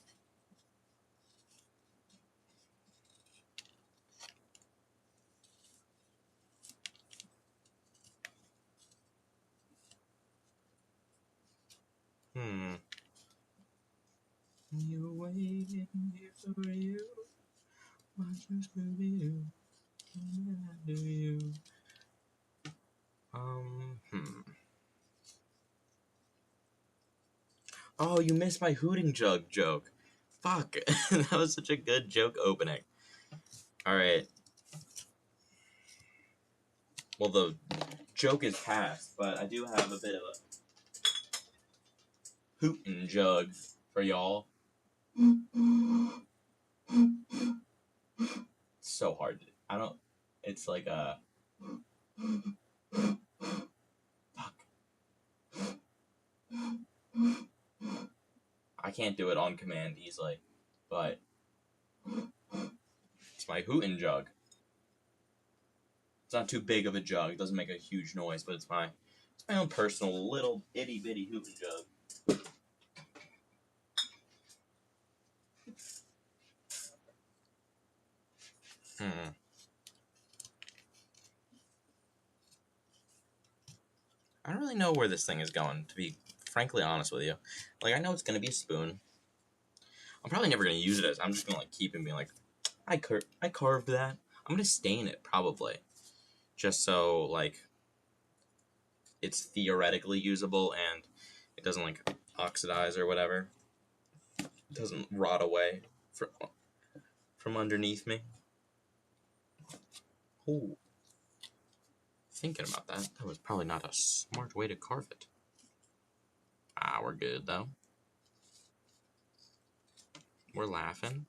You waiting here for you. Watching Scooby-Doo. Do you? Oh, you missed my hooting jug joke. Fuck. That was such a good joke opening. Alright. Well, the joke is past, but I do have a bit of a hooting jug for y'all. It's so hard. I don't... It's like a... Fuck. I can't do it on command easily, but it's my hootin' jug. It's not too big of a jug. It doesn't make a huge noise, but it's my own personal little itty bitty hootin' jug. I don't really know where this thing is going, to be frankly honest with you. Like, I know it's gonna be a spoon. I'm probably never gonna use it as... I'm just gonna, like, keep it and be like, I carved that. I'm gonna stain it, probably. Just so, like, it's theoretically usable and it doesn't, like, oxidize or whatever. It doesn't rot away from underneath me. Ooh. Thinking about that was probably not a smart way to carve it. We're good, though. We're laughing.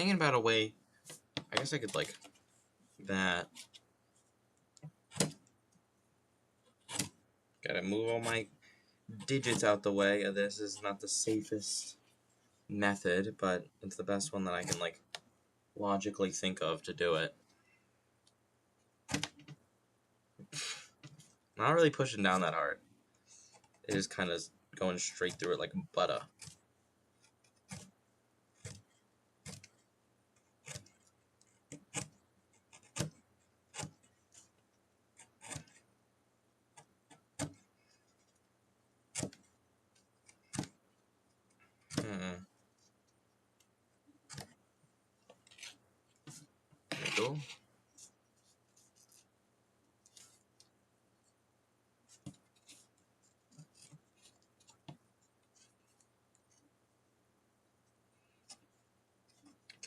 thinking about a way. I guess I could like that. Gotta move all my digits out the way. This is not the safest method, but it's the best one that I can like logically think of to do it. Not really pushing down that hard. It is kind of going straight through it like butter. Cool.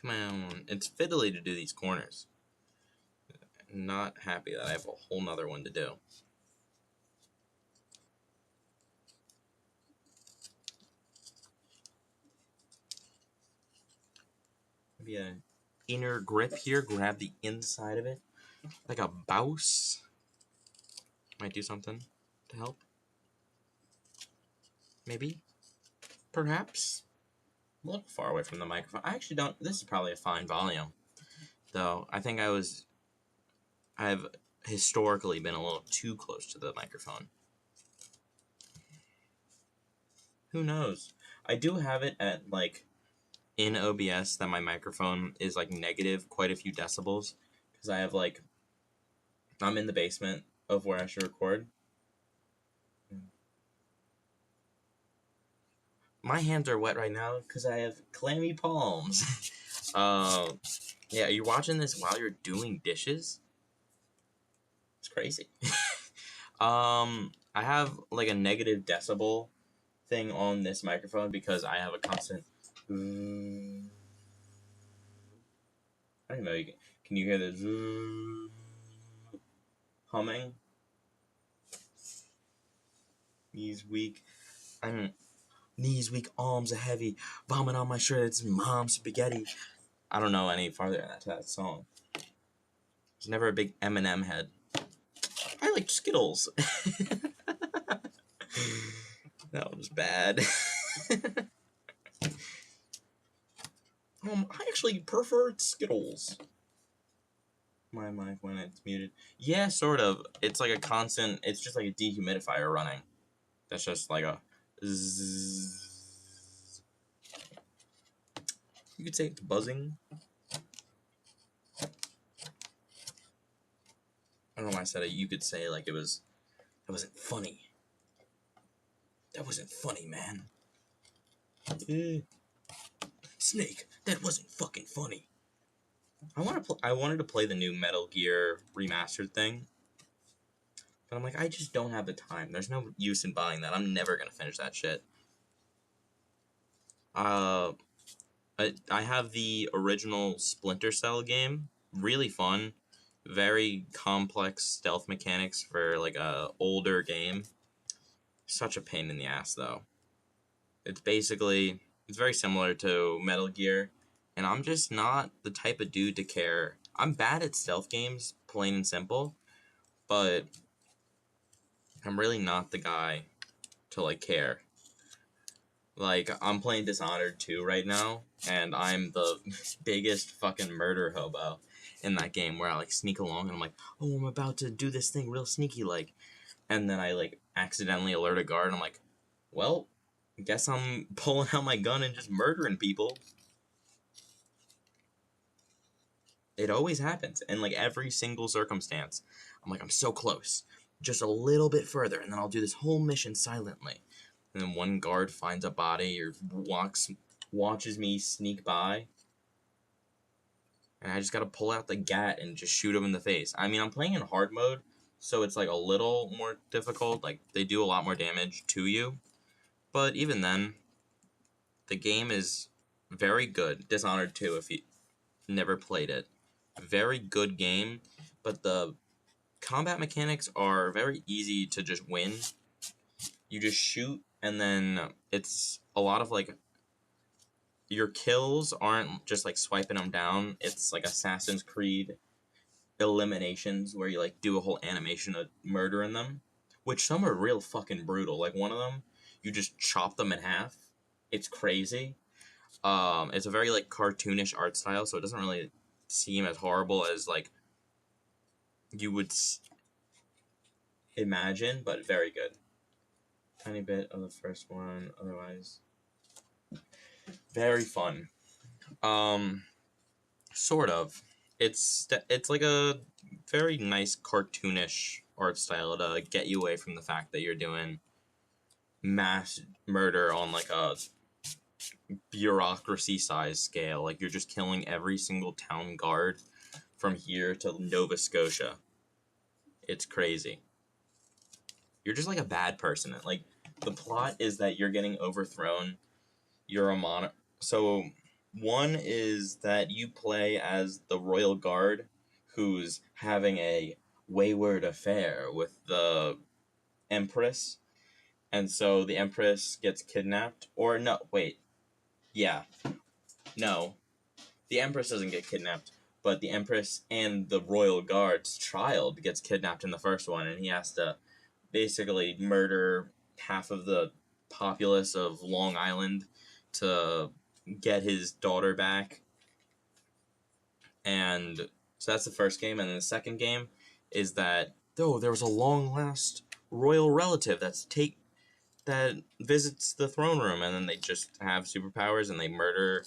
Come on. It's fiddly to do these corners. I'm not happy that I have a whole nother one to do. Maybe an inner grip here. Grab the inside of it. Like a bouse. Might do something to help. Maybe. Perhaps. A little far away from the microphone. I actually don't. This is probably a fine volume. Though, I think I've historically been a little too close to the microphone. Who knows? I do have it at, like, in OBS that my microphone is, like, negative quite a few decibels. Because I have, like, I'm in the basement of where I should record. My hands are wet right now because I have clammy palms. Yeah, you're watching this while you're doing dishes? It's crazy. I have like a negative decibel thing on this microphone because I have a constant. I don't know. Can you hear the humming? Knees weak. Knees weak, arms are heavy. Vomit on my shirt. It's mom's spaghetti. I don't know any farther than that song. I was never a big Eminem head. I like Skittles. That was bad. I actually prefer Skittles. My mic when it's muted. Yeah, sort of. It's like a constant. It's just like a dehumidifier running. That's just like a zzz. You could say it's buzzing. I don't know why I said it. You could say like it was. That wasn't funny. That wasn't funny, man. Snake, that wasn't fucking funny. I wanted to play the new Metal Gear remastered thing, but I'm like, I just don't have the time. There's no use in buying that. I'm never gonna finish that shit. I have the original Splinter Cell game. Really fun. Very complex stealth mechanics for like a older game. Such a pain in the ass though. It's very similar to Metal Gear, and I'm just not the type of dude to care. I'm bad at stealth games, plain and simple, but I'm really not the guy to like care. Like, I'm playing Dishonored 2 right now, and I'm the biggest fucking murder hobo in that game where I like sneak along and I'm like, oh, I'm about to do this thing real sneaky like, and then I like accidentally alert a guard and I'm like, well, guess I'm pulling out my gun and just murdering people. It always happens in like every single circumstance. I'm like, I'm so close, just a little bit further, and then I'll do this whole mission silently. And then one guard finds a body or watches me sneak by, and I just gotta pull out the gat and just shoot him in the face. I mean, I'm playing in hard mode, so it's like a little more difficult. Like, they do a lot more damage to you, but even then, the game is very good. Dishonored 2, if you never played it. Very good game, but the combat mechanics are very easy to just win. You just shoot, and then it's a lot of like your kills aren't just like swiping them down. It's like Assassin's Creed eliminations where you like do a whole animation of murdering them, which some are real fucking brutal. Like one of them, you just chop them in half. It's crazy. It's a very like cartoonish art style, so it doesn't really seem as horrible as like you would imagine, but very good. Tiny bit of the first one, otherwise very fun. Sort of. It's like a very nice cartoonish art style to get you away from the fact that you're doing mass murder on like a bureaucracy size scale. Like you're just killing every single town guard from here to Nova Scotia. It's crazy. You're just like a bad person. Like the plot is that you're getting overthrown. You're a So one is that you play as the royal guard who's having a wayward affair with the empress. And so the empress gets kidnapped. Or no, wait. Yeah. No. The empress doesn't get kidnapped, but the empress and the royal guard's child gets kidnapped in the first one, and he has to basically murder half of the populace of Long Island to get his daughter back. And so that's the first game. And then the second game is that there was a long last royal relative that visits the throne room, and then they just have superpowers and they murder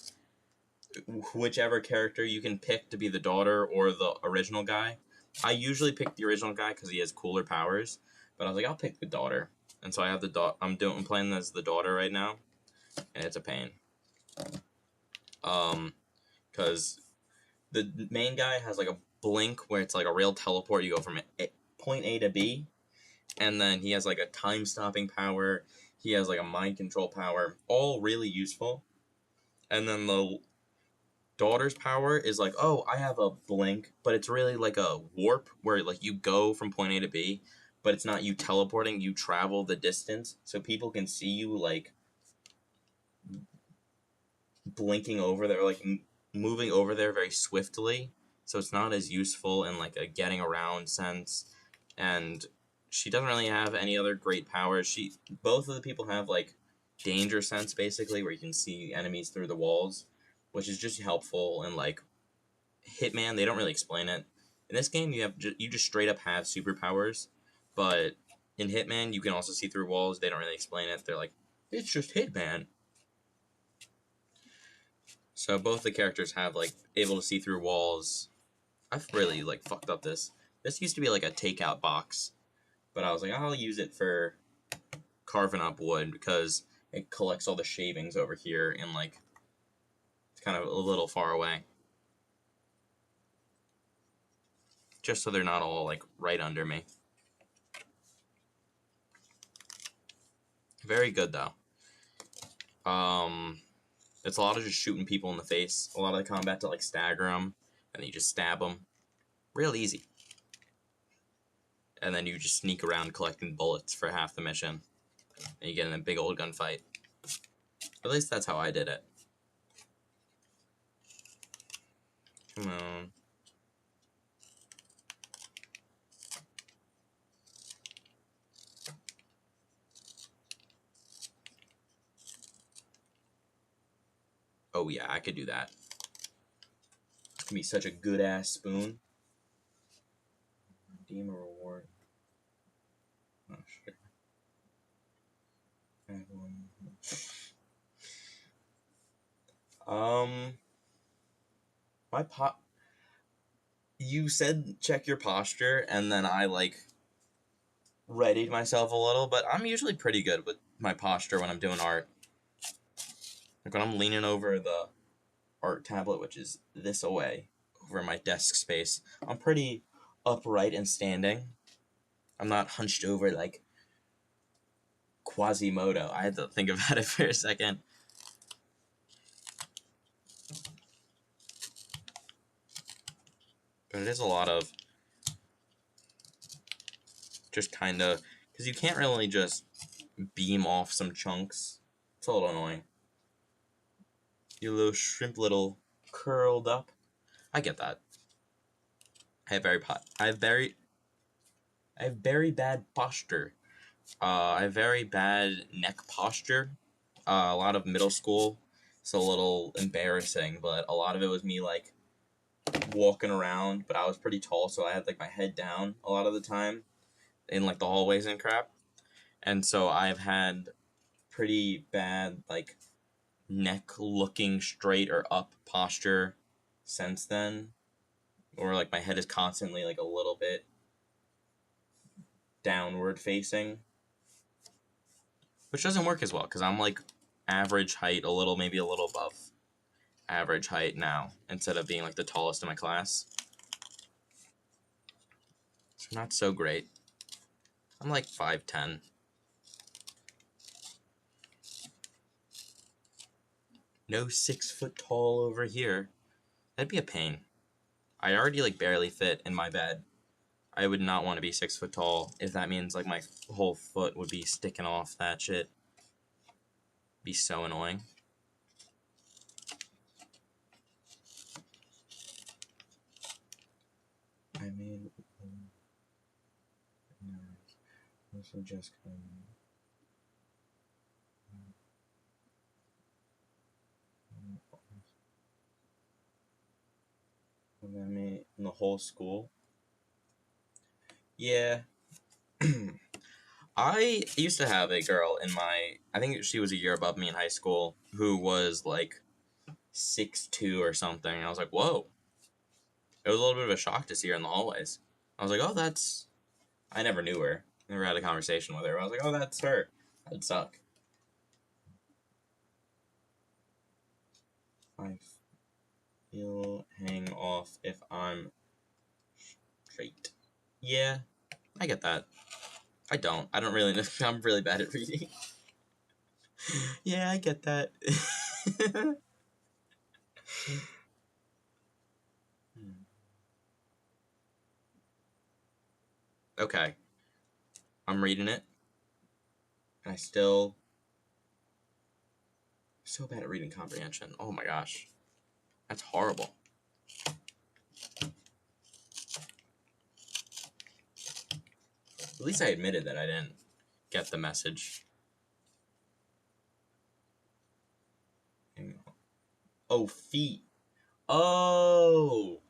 whichever character you can pick to be the daughter or the original guy. I usually pick the original guy because he has cooler powers, but I was like, I'll pick the daughter. And so I have I'm playing as the daughter right now, and it's a pain. Because the main guy has like a blink where it's like a real teleport. You go from point A to B, and then he has like a time stopping power. He has like a mind control power, all really useful. And then the daughter's power is like, oh, I have a blink, but it's really like a warp where like you go from point A to B, but it's not you teleporting, you travel the distance, so people can see you like blinking over there, like moving over there very swiftly. So it's not as useful in like a getting around sense. And she doesn't really have any other great powers. Both of the people have like danger sense basically, where you can see enemies through the walls, which is just helpful. And like Hitman, they don't really explain it. In this game, you just straight up have superpowers, but in Hitman, you can also see through walls. They don't really explain it. They're like, it's just Hitman. So both the characters have like able to see through walls. I've really like fucked up this. This used to be like a takeout box, but I was like, I'll use it for carving up wood because it collects all the shavings over here and like it's kind of a little far away. Just so they're not all like right under me. Very good though. It's a lot of just shooting people in the face. A lot of the combat to like stagger them, and then you just stab them. Real easy. And then you just sneak around collecting bullets for half the mission. And you get in a big old gunfight. At least that's how I did it. Come on. Oh yeah, I could do that. It's gonna be such a good ass spoon. Redeem a reward. Oh shit. I have one. My You said check your posture, and then I like readied myself a little, but I'm usually pretty good with my posture when I'm doing art. Like when I'm leaning over the art tablet, which is this away, over my desk space, I'm pretty upright and standing. I'm not hunched over like Quasimodo. I had to think about it for a second. But it is a lot of just kind of, because you can't really just beam off some chunks. It's a little annoying. Your little shrimp, little curled up. I get that. I have very bad posture. I have very bad neck posture. A lot of middle school. It's a little embarrassing, but a lot of it was me like walking around. But I was pretty tall, so I had like my head down a lot of the time in like the hallways and crap. And so I've had pretty bad like neck looking straight or up posture since then, or like my head is constantly like a little bit downward facing, which doesn't work as well because I'm like average height, maybe a little above average height now instead of being like the tallest in my class. It's not so great. I'm like 5'10". No 6 foot tall over here. That'd be a pain. I already like barely fit in my bed. I would not want to be 6 foot tall if that means like my whole foot would be sticking off that shit. Be so annoying. I mean, also just I mean, in the whole school. Yeah. I used to have a girl in I think she was a year above me in high school, who was like 6'2" or something. I was like, whoa. It was a little bit of a shock to see her in the hallways. I was like, oh, I never knew her. Never had a conversation with her. I was like, oh, that's her. That'd suck. I feel hang off if I'm straight. Yeah, I get that. I don't really. I'm really bad at reading. Yeah, I get that. Okay. I'm reading it. And I still so bad at reading comprehension. Oh my gosh. That's horrible. At least I admitted that I didn't get the message. Oh, feet. Oh!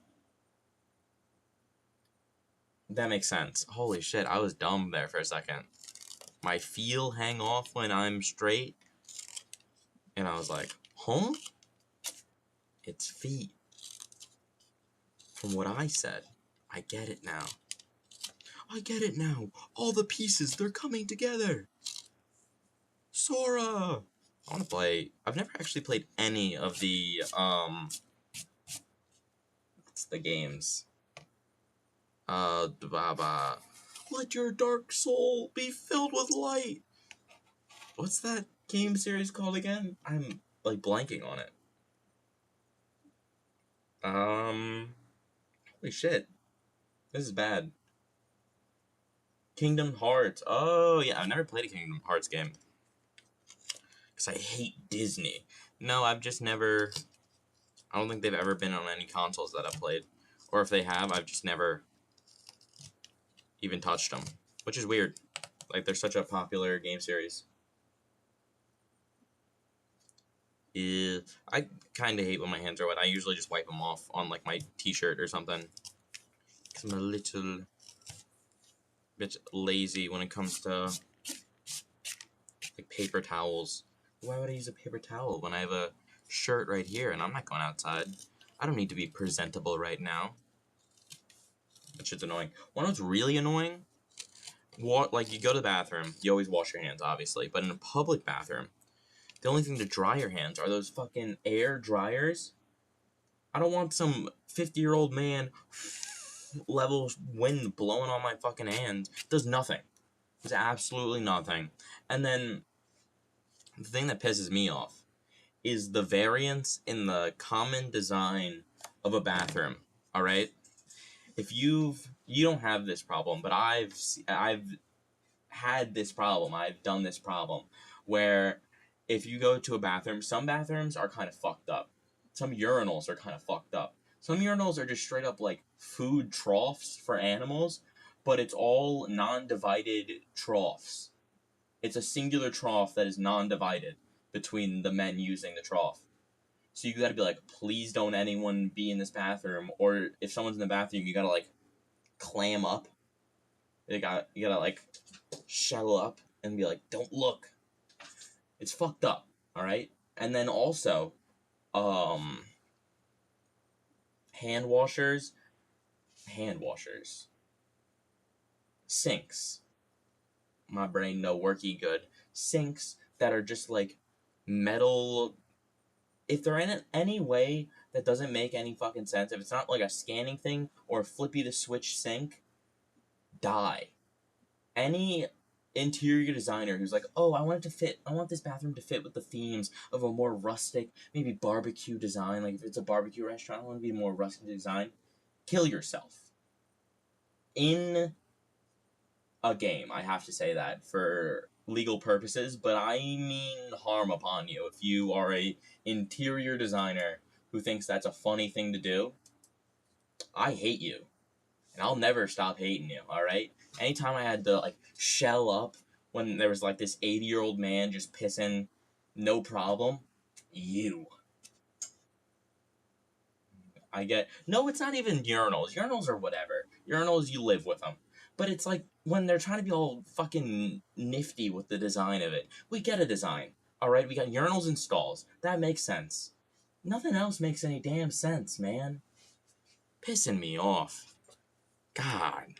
That makes sense. Holy shit, I was dumb there for a second. My feel hang off when I'm straight. And I was like, huh? It's feet. From what I said. I get it now. I get it now. All the pieces, they're coming together. Sora! I want to play. I've never actually played any of the, what's the games? Baba. Let your dark soul be filled with light. What's that game series called again? I'm, like, blanking on it. Holy shit. This is bad. Kingdom Hearts. Oh, yeah, I've never played a Kingdom Hearts game. Because I hate Disney. No, I've just never... I don't think they've ever been on any consoles that I've played. Or if they have, I've just never even touched them. Which is weird. Like, they're such a popular game series. I kind of hate when my hands are wet. I usually just wipe them off on, like, my t-shirt or something. Because I'm a little bit lazy when it comes to, like, paper towels. Why would I use a paper towel when I have a shirt right here and I'm not going outside? I don't need to be presentable right now. That shit's annoying. One of what's really annoying, like, you go to the bathroom, you always wash your hands, obviously, but in a public bathroom, the only thing to dry your hands are those fucking air dryers. I don't want some 50-year-old man level wind blowing on my fucking hands. It does nothing. It's absolutely nothing. And then the thing that pisses me off is the variance in the common design of a bathroom. All right? If you don't have this problem, but I've had this problem. I've done this problem where if you go to a bathroom, some bathrooms are kind of fucked up. Some urinals are kind of fucked up. Some urinals are just straight up like food troughs for animals, but it's all non-divided troughs. It's a singular trough that is non-divided between the men using the trough. So you gotta be like, please don't anyone be in this bathroom, or if someone's in the bathroom, you gotta like clam up. You gotta like shell up and be like, don't look. It's fucked up, all right? And then also, um, hand washers, sinks. My brain no worky good. Sinks that are just like metal. If they're in any way that doesn't make any fucking sense, if it's not like a scanning thing or a flippy the switch sink, die. Any interior designer who's like, oh, I want this bathroom to fit with the themes of a more rustic, maybe barbecue design. Like if it's a barbecue restaurant, I want to be more rustic design. Kill yourself. In a game, I have to say that for legal purposes, but I mean harm upon you. If you are a interior designer who thinks that's a funny thing to do, I hate you. And I'll never stop hating you, alright? Anytime I had to, like, shell up when there was, like, this 80-year-old man just pissing, no problem, you. I get... No, it's not even urinals. Urinals are whatever. Urinals, you live with them. But it's like, when they're trying to be all fucking nifty with the design of it. We get a design, alright? We got urinals and stalls. That makes sense. Nothing else makes any damn sense, man. Pissing me off. God.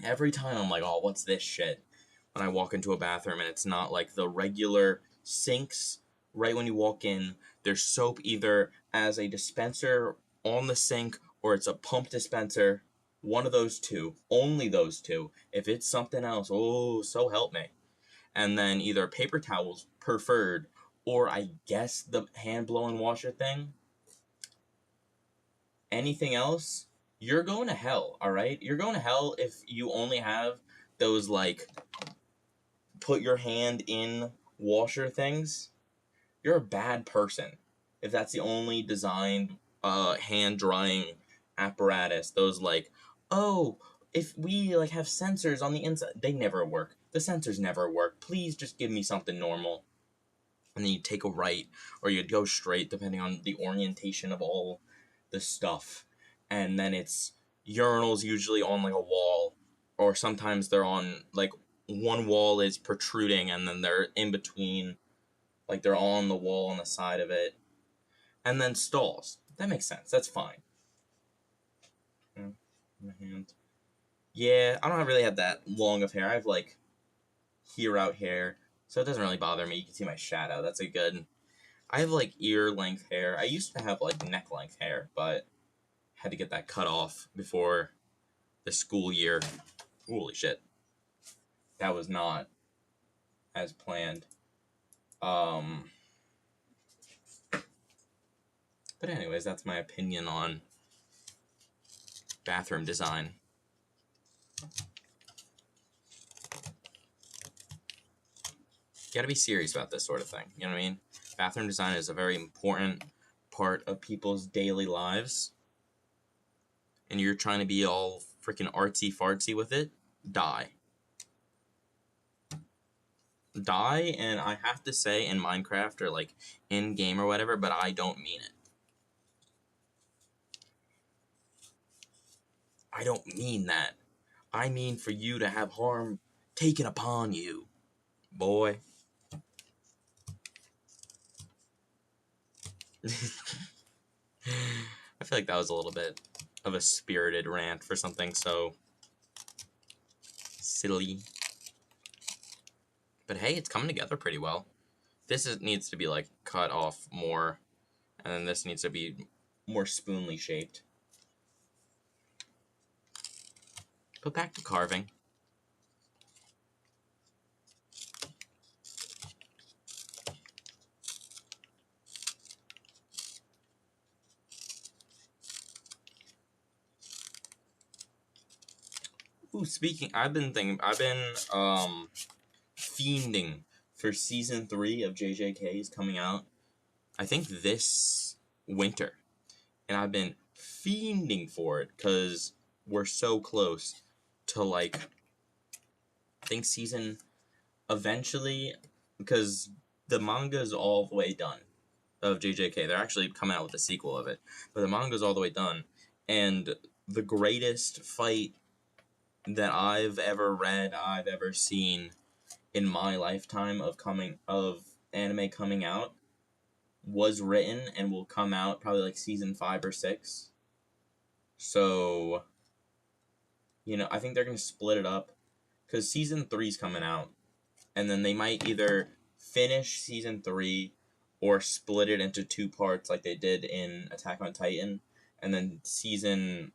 Every time I'm like, oh, what's this shit? When I walk into a bathroom and it's not like the regular sinks right when you walk in. There's soap either as a dispenser on the sink or it's a pump dispenser. One of those two. Only those two. If it's something else, oh, so help me. And then either paper towels preferred or I guess the hand blowing washer thing. Anything else, you're going to hell, alright? You're going to hell if you only have those, like, put your hand in washer things. You're a bad person if that's the only designed hand drying apparatus. Those, like, oh, if we, like, have sensors on the inside, they never work. The sensors never work. Please just give me something normal. And then you take a right, or you go straight, depending on the orientation of all the stuff. And then it's urinals usually on like a wall, or sometimes they're on like one wall is protruding and then they're in between, like they're on the wall on the side of it. And then stalls. That makes sense. That's fine. My hand. Yeah, I don't really have that long of hair. I have like here out hair, so it doesn't really bother me. You can see my shadow. That's a good. I have like ear length hair. I used to have like neck length hair, but had to get that cut off before the school year. Holy shit. That was not as planned. But anyways, that's my opinion on bathroom design. You gotta be serious about this sort of thing. You know what I mean? Bathroom design is a very important part of people's daily lives. And you're trying to be all freaking artsy fartsy with it, die. Die, and I have to say in Minecraft or like in game or whatever, but I don't mean it. I don't mean that. I mean for you to have harm taken upon you, boy. I feel like that was a little bit of a spirited rant for something so silly. But hey, it's coming together pretty well. Needs to be like cut off more, and then this needs to be more spoonly shaped. But back to carving. Ooh, I've been fiending for season 3 of JJK is coming out, I think this winter. And I've been fiending for it because we're so close to, like, I think season eventually, because the manga is all the way done of JJK. They're actually coming out with a sequel of it, but the manga is all the way done. And the greatest fight that I've ever read, I've ever seen in my lifetime of anime coming out was written and will come out probably like season 5 or 6. So, I think they're going to split it up because season 3 is coming out, and then they might either finish season 3 or split it into 2 parts like they did in Attack on Titan, and then season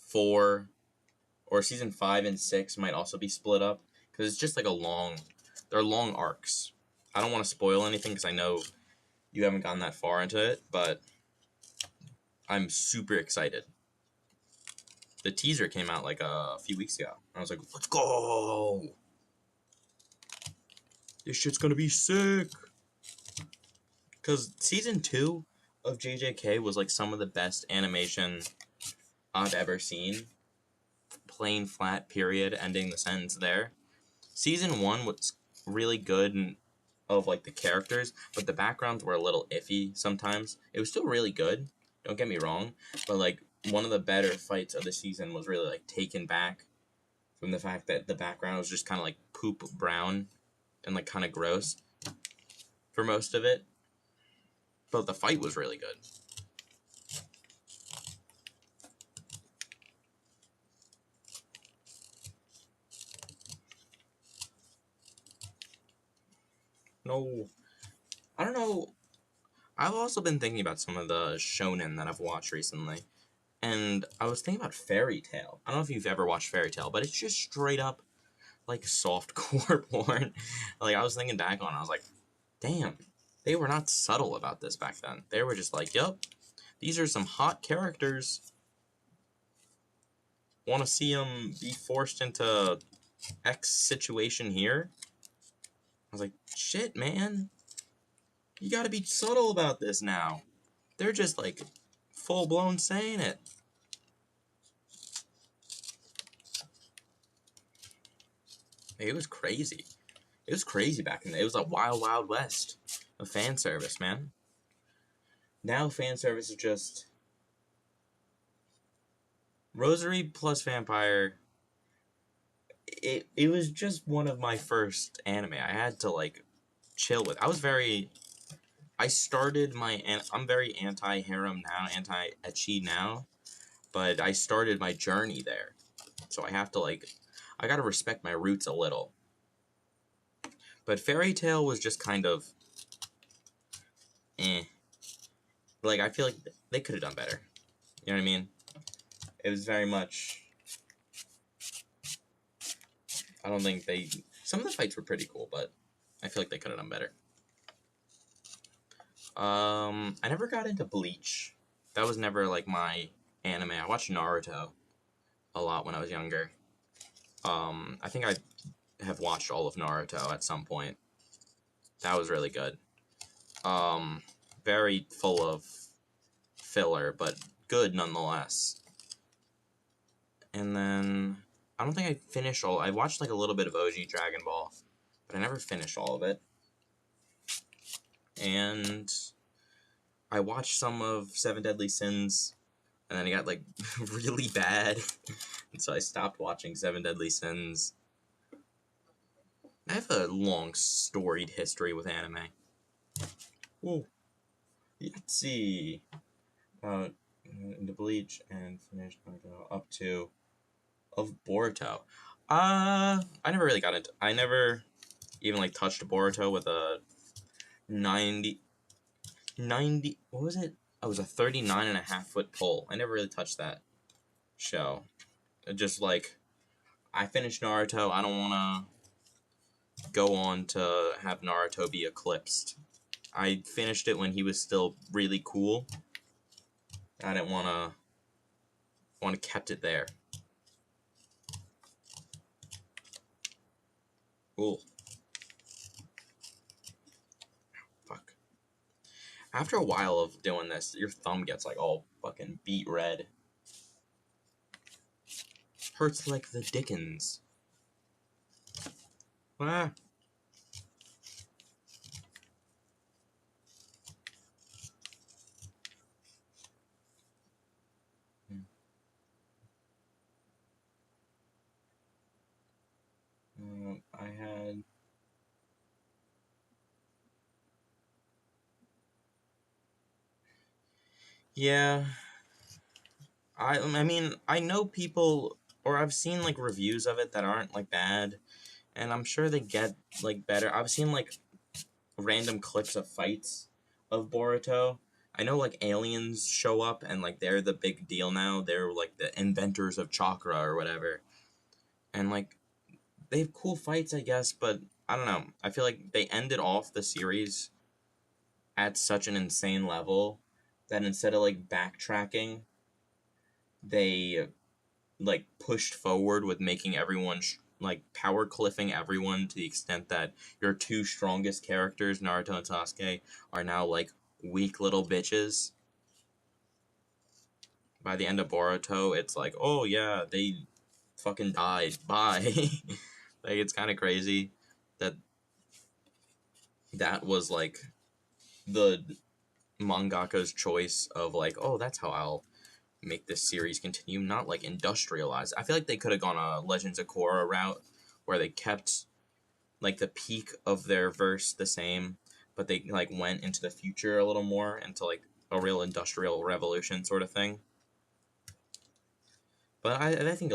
4 or season 5 and 6 might also be split up because it's just like they're long arcs. I don't want to spoil anything because I know you haven't gotten that far into it, but I'm super excited. The teaser came out like a few weeks ago. I was like, let's go! This shit's gonna be sick! Because season 2 of JJK was like some of the best animation I've ever seen. Plain flat period, ending the sentence there. Season 1 was really good of like the characters, but the backgrounds were a little iffy sometimes. It was still really good, don't get me wrong, but like one of the better fights of the season was really like taken back from the fact that the background was just kind of like poop brown and like kind of gross for most of it. But the fight was really good. No, I don't know. I've also been thinking about some of the shonen that I've watched recently. And I was thinking about Fairy Tail. I don't know if you've ever watched Fairy Tail, but it's just straight up like softcore porn. Like I was thinking back on it, I was like, damn, they were not subtle about this back then. They were just like, yup, these are some hot characters. Want to see them be forced into X situation here? I was like, shit, man. You gotta be subtle about this now. They're just like full-blown saying it. It was crazy. It was crazy back in the day. It was like wild, wild west of fan service, man. Now fan service is just Rosary plus Vampire. It was just one of my first anime. I had to like chill with. I started I'm very anti-harem now, anti-ecchi now, but I started my journey there. So I have to I gotta respect my roots a little. But Fairy Tail was just kind of eh. Like, I feel like they could have done better. You know what I mean? It was very much... I don't think they... Some of the fights were pretty cool, but I feel like they could have done better. I never got into Bleach. That was never, like, my anime. I watched Naruto a lot when I was younger. I think I have watched all of Naruto at some point. That was really good. Very full of filler, but good nonetheless. And then I don't think I finished all. I watched like a little bit of OG Dragon Ball, but I never finished all of it. And I watched some of Seven Deadly Sins, and then it got like really bad, and so I stopped watching Seven Deadly Sins. I have a long storied history with anime. Whoa. Let's see. Into Bleach and finished up to of Boruto. I never really got into. I never even like touched Boruto with a 90. What was it? Oh, it was a 39.5-foot pole. I never really touched that show. Just like I finished Naruto. I don't want to go on to have Naruto be eclipsed. I finished it when he was still really cool. I didn't want to kept it there. Cool. After a while of doing this, your thumb gets like all fucking beet red. Hurts like the Dickens. Ah. I had. Yeah. I mean, I know people, or I've seen like reviews of it that aren't like bad, and I'm sure they get like better. I've seen like random clips of fights of Boruto. I know like aliens show up and like they're the big deal now. They're like the inventors of chakra or whatever. And like they have cool fights, I guess, but I don't know. I feel like they ended off the series at such an insane level that instead of like backtracking, they like pushed forward with making everyone like power cliffing everyone to the extent that your two strongest characters, Naruto and Sasuke, are now like weak little bitches. By the end of Boruto, it's like, oh yeah, they fucking died. Bye. Like it's kind of crazy that that was like the mangaka's choice of like, oh, that's how I'll make this series continue, not like industrialized. I feel like they could have gone a Legends of Korra route where they kept like the peak of their verse the same, but they like went into the future a little more into like a real industrial revolution sort of thing. But I think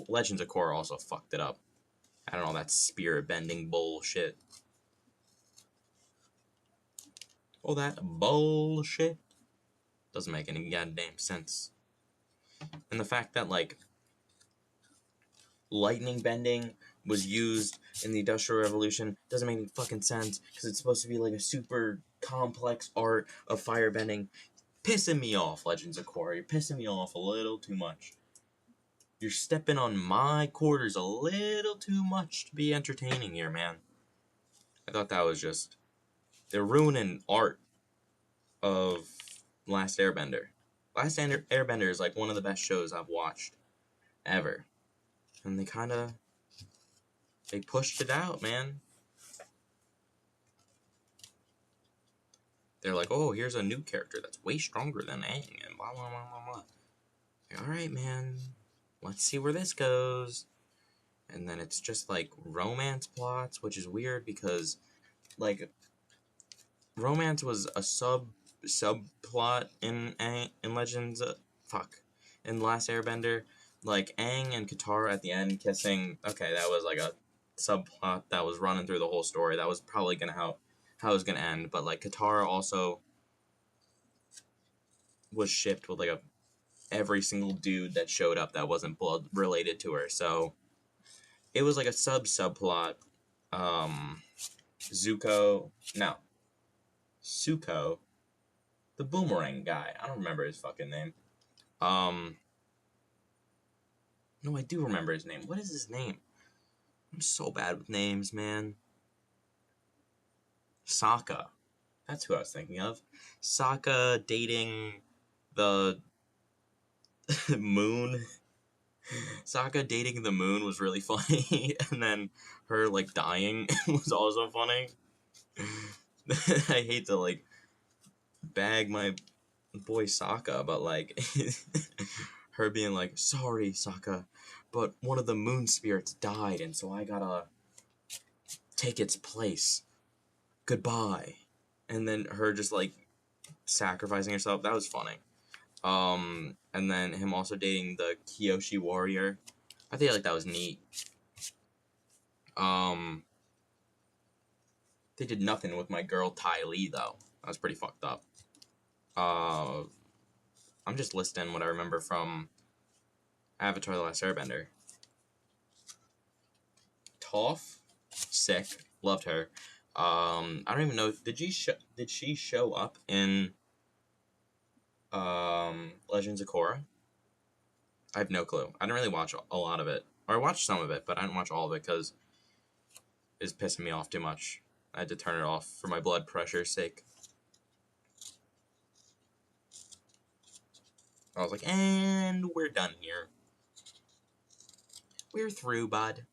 Legends of Korra also fucked it up. I don't know, that spirit bending bullshit. Oh, that bullshit doesn't make any goddamn sense. And the fact that like lightning bending was used in the Industrial Revolution doesn't make any fucking sense because it's supposed to be like a super complex art of firebending. Pissing me off, Legends of Korra. You're pissing me off a little too much. You're stepping on my quarters a little too much to be entertaining here, man. I thought that was just... They're ruining art of Last Airbender. Last Airbender is like one of the best shows I've watched ever. And they kind of... They pushed it out, man. They're like, oh, here's a new character that's way stronger than Aang, and blah, blah, blah, blah, blah. Like, alright, man. Let's see where this goes. And then it's just, like, romance plots, which is weird because, like, romance was a subplot in Legends... in Last Airbender. Like, Aang and Katara at the end kissing, okay, that was, like, a subplot that was running through the whole story. That was probably gonna how it was gonna end. But, like, Katara also was shipped with, like, every single dude that showed up that wasn't blood related to her. So it was like a subplot. Suko, the boomerang guy. I don't remember his fucking name. No, I do remember his name. What is his name? I'm so bad with names, man. Sokka. That's who I was thinking of. Sokka dating the moon. Sokka dating the moon was really funny, and then her like dying was also funny. I hate to like bag my boy Sokka, but like her being like, sorry, Sokka, but one of the moon spirits died, and so I gotta take its place. Goodbye. And then her just like sacrificing herself. That was funny. And then him also dating the Kyoshi warrior. I feel like that was neat. They did nothing with my girl Ty Lee though. That was pretty fucked up. I'm just listing what I remember from Avatar: The Last Airbender. Toph, sick, loved her. I don't even know. Did she show up in Legends of Korra? I have no clue. I didn't really watch a lot of it, or I watched some of it, but I didn't watch all of it because it's pissing me off too much. I had to turn it off for my blood pressure's sake. I was like, and we're done here. We're through, bud.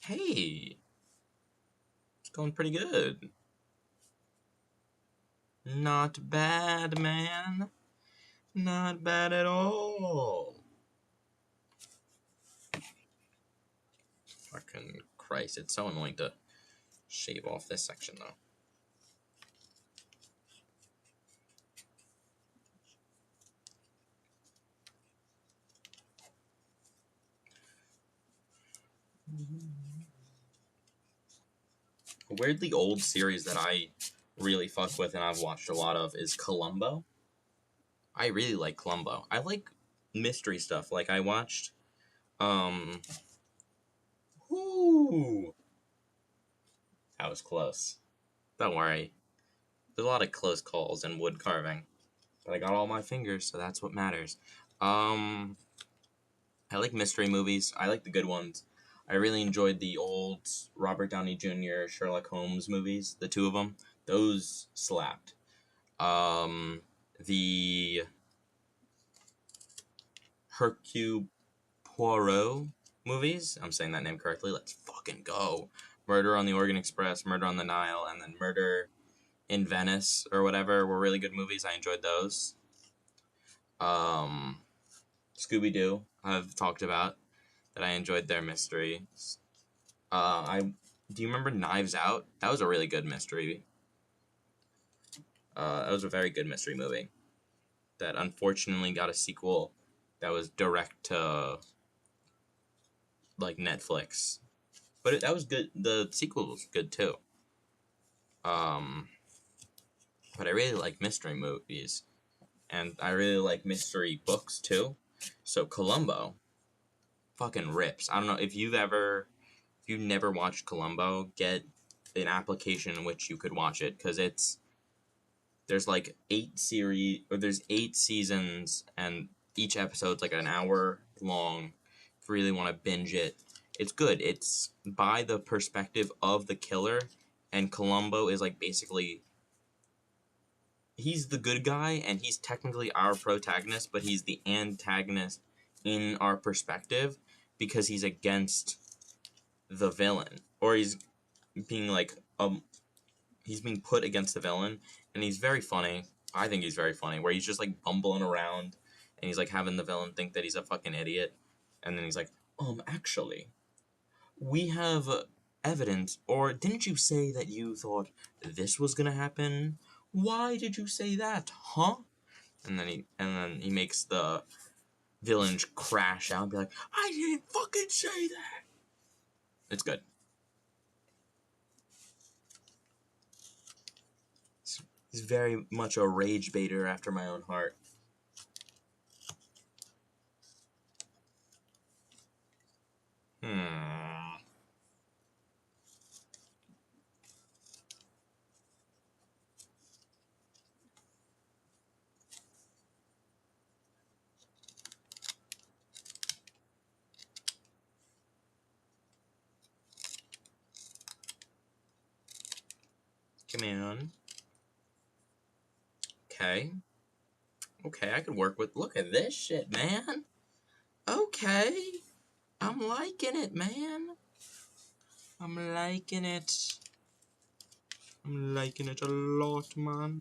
Hey, it's going pretty good. Not bad, man. Not bad at all. Fucking Christ, it's so annoying to shave off this section, though. A weirdly old series that I really fuck with and I've watched a lot of is Columbo. I really like Columbo. I like mystery stuff. Like, I watched, Ooh, that was close. Don't worry. There's a lot of close calls and wood carving. But I got all my fingers, so that's what matters. I like mystery movies. I like the good ones. I really enjoyed the old Robert Downey Jr. Sherlock Holmes movies, the two of them. Those slapped. The Hercule Poirot movies. I'm saying that name correctly. Let's fucking go. Murder on the Orient Express, Murder on the Nile, and then Murder in Venice or whatever were really good movies. I enjoyed those. Scooby-Doo, I've talked about that I enjoyed their mysteries. Do you remember Knives Out? That was a really good mystery. That was a very good mystery movie that unfortunately got a sequel that was direct to like Netflix, but that was good. The sequel was good too. But I really like mystery movies, and I really like mystery books too. So Columbo fucking rips. I don't know if you've never watched Columbo, get an application in which you could watch it because there's like 8 seasons and each episode's like an hour long. If you really want to binge it, it's good. It's by the perspective of the killer, and Columbo is like basically he's the good guy and he's technically our protagonist, but he's the antagonist in our perspective because he's against the villain, or he's being like he's being put against the villain, and he's very funny. I think he's very funny, where he's just like bumbling around, and he's like having the villain think that he's a fucking idiot, and then he's like, actually, we have evidence, or didn't you say that you thought this was gonna happen? Why did you say that, huh? And then he makes the villain crash out and be like, I didn't fucking say that. It's good. He's very much a rage baiter after my own heart. Come in. Okay. Okay, I could work with... Look at this shit, man. Okay. I'm liking it, man. I'm liking it. I'm liking it a lot, man.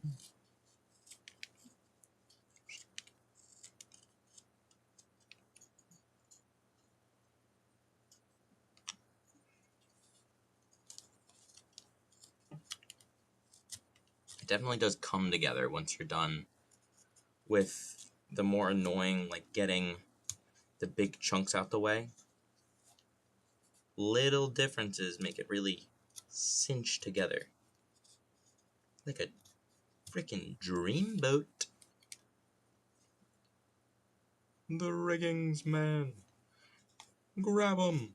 It definitely does come together once you're done with the more annoying, like, getting the big chunks out the way. Little differences make it really cinch together. Like a freaking dreamboat. The riggings, man. Grab 'em.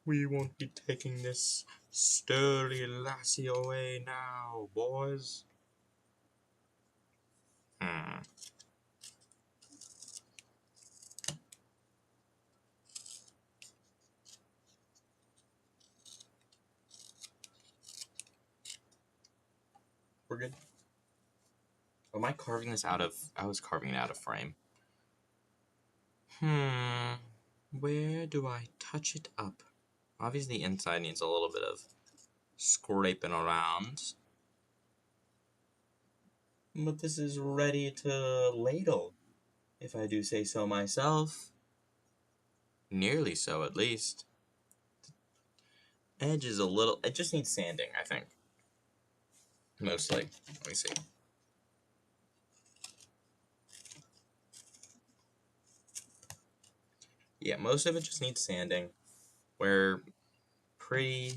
We won't be taking this sturdy lassie away now, boys. We're good. Am I carving this out of... I was carving it out of frame. Where do I touch it up? Obviously the inside needs a little bit of scraping around. But this is ready to ladle, if I do say so myself. Nearly so, at least. Edge is a little... It just needs sanding, I think. Mostly. Let me see. Yeah, most of it just needs sanding. We're pretty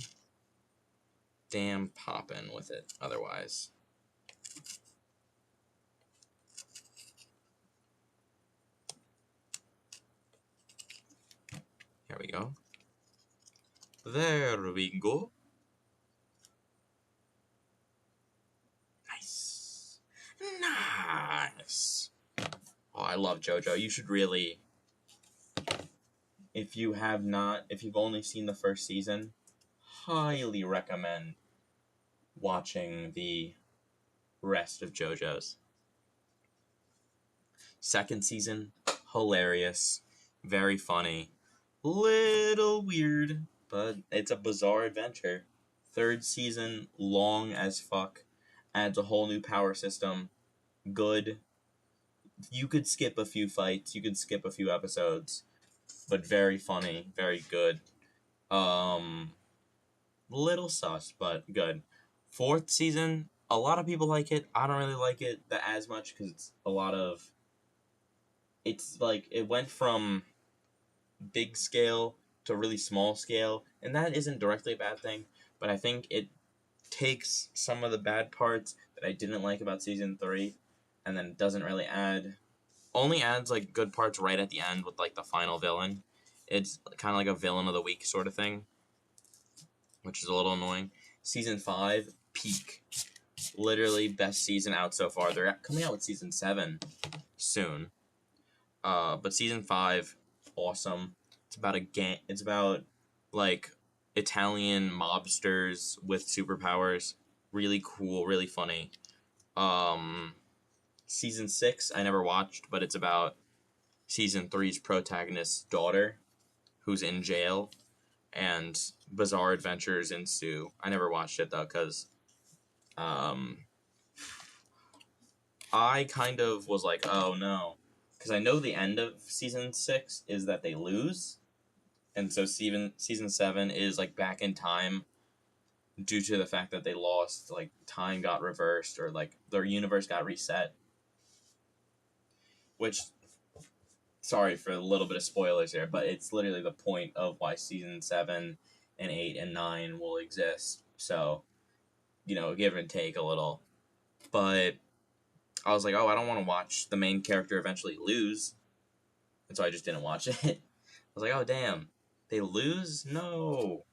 damn poppin' with it, otherwise. Here we go. There we go. Nice. Nice. Oh, I love JoJo. You should really... If you've only seen the first season, highly recommend watching the rest of JoJo's. Second season, hilarious, very funny, little weird, but it's a bizarre adventure. Third season, long as fuck, adds a whole new power system, good. You could skip a few fights, you could skip a few episodes, but very funny, very good. Little sus, but good. Fourth season, a lot of people like it. I don't really like it as much because it's a lot of... It's like, it went from big scale to really small scale, and that isn't directly a bad thing, but I think it takes some of the bad parts that I didn't like about season 3, and then doesn't really only adds like good parts right at the end with like the final villain. It's kind of like a villain of the week sort of thing, which is a little annoying. Season 5, peak. Literally best season out so far. They're coming out with season 7 soon. But season 5, awesome. It's about a gang. It's about like Italian mobsters with superpowers. Really cool, really funny. Season 6, I never watched, but it's about season 3's protagonist's daughter, who's in jail, and bizarre adventures ensue. I never watched it though, because I kind of was like, oh no. Because I know the end of season 6 is that they lose. And so season 7 is like back in time due to the fact that they lost, like time got reversed or like their universe got reset. Which, sorry for a little bit of spoilers here, but it's literally the point of why season 7 and 8 and 9 will exist. So, give and take a little. But I was like, oh, I don't want to watch the main character eventually lose. And so I just didn't watch it. I was like, oh, damn. They lose? No.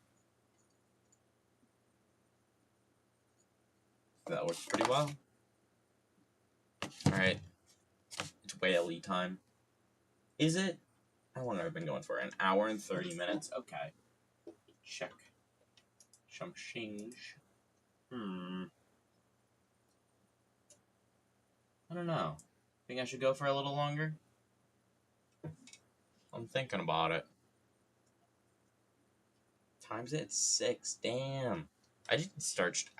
That worked pretty well. Alright. It's whaley time. Is it? How long have I been going for? An hour and 30 minutes? Okay. Check. Some change. I don't know. Think I should go for a little longer? I'm thinking about it. Time's at 6. Damn. I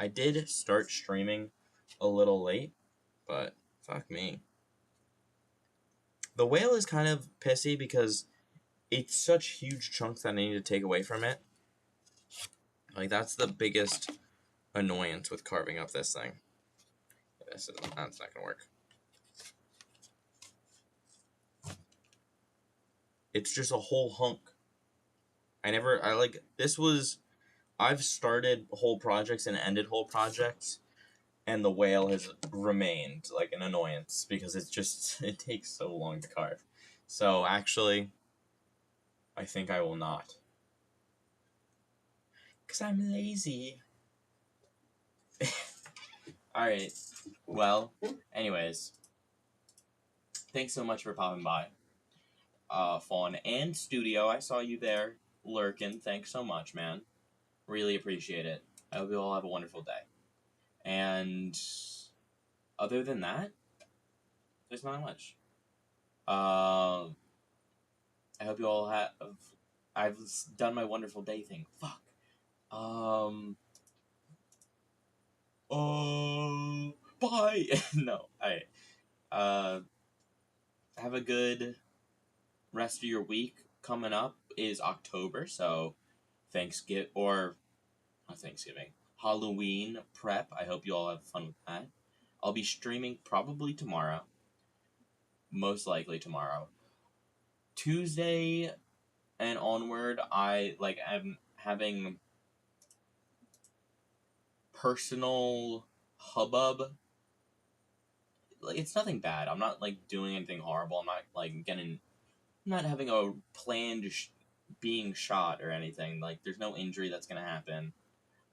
did start streaming a little late, but fuck me. The whale is kind of pissy because it's such huge chunks that I need to take away from it. Like, that's the biggest annoyance with carving up this thing. That's not gonna work. It's just a whole hunk. I've started whole projects and ended whole projects, and the whale has remained like an annoyance because it takes so long to carve. So actually, I think I will not. Because I'm lazy. Alright, well, anyways, thanks so much for popping by. Fawn and Studio, I saw you there lurking. Thanks so much, man. Really appreciate it. I hope you all have a wonderful day. And Other than that, there's not much. I hope you all have. I've done my wonderful day thing. Fuck. Um. Oh. Bye. No. I. Uh. Have a good rest of your week. Coming up is October, so Thanksgiving or not Thanksgiving, Halloween prep. I hope you all have fun with that. I'll be streaming probably tomorrow. Most likely tomorrow. Tuesday and onward, I'm having personal hubbub. Like it's nothing bad. I'm not like doing anything horrible. I'm not like getting. I'm not having a planned being shot or anything. Like there's no injury that's gonna happen.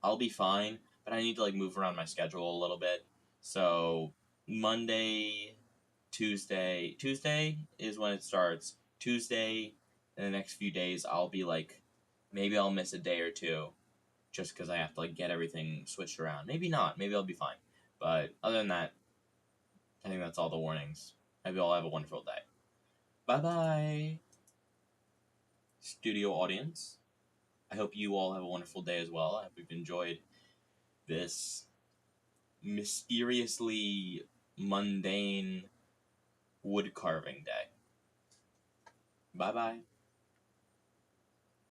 I'll be fine, but I need to like move around my schedule a little bit. So Monday, Tuesday is when it starts. Tuesday, in the next few days, I'll be like, maybe I'll miss a day or two, just because I have to like get everything switched around. Maybe not. Maybe I'll be fine. But other than that, I think that's all the warnings. Maybe I'll have a wonderful day. Bye bye, studio audience. I hope you all have a wonderful day as well. I hope you've enjoyed this mysteriously mundane wood carving day. Bye bye.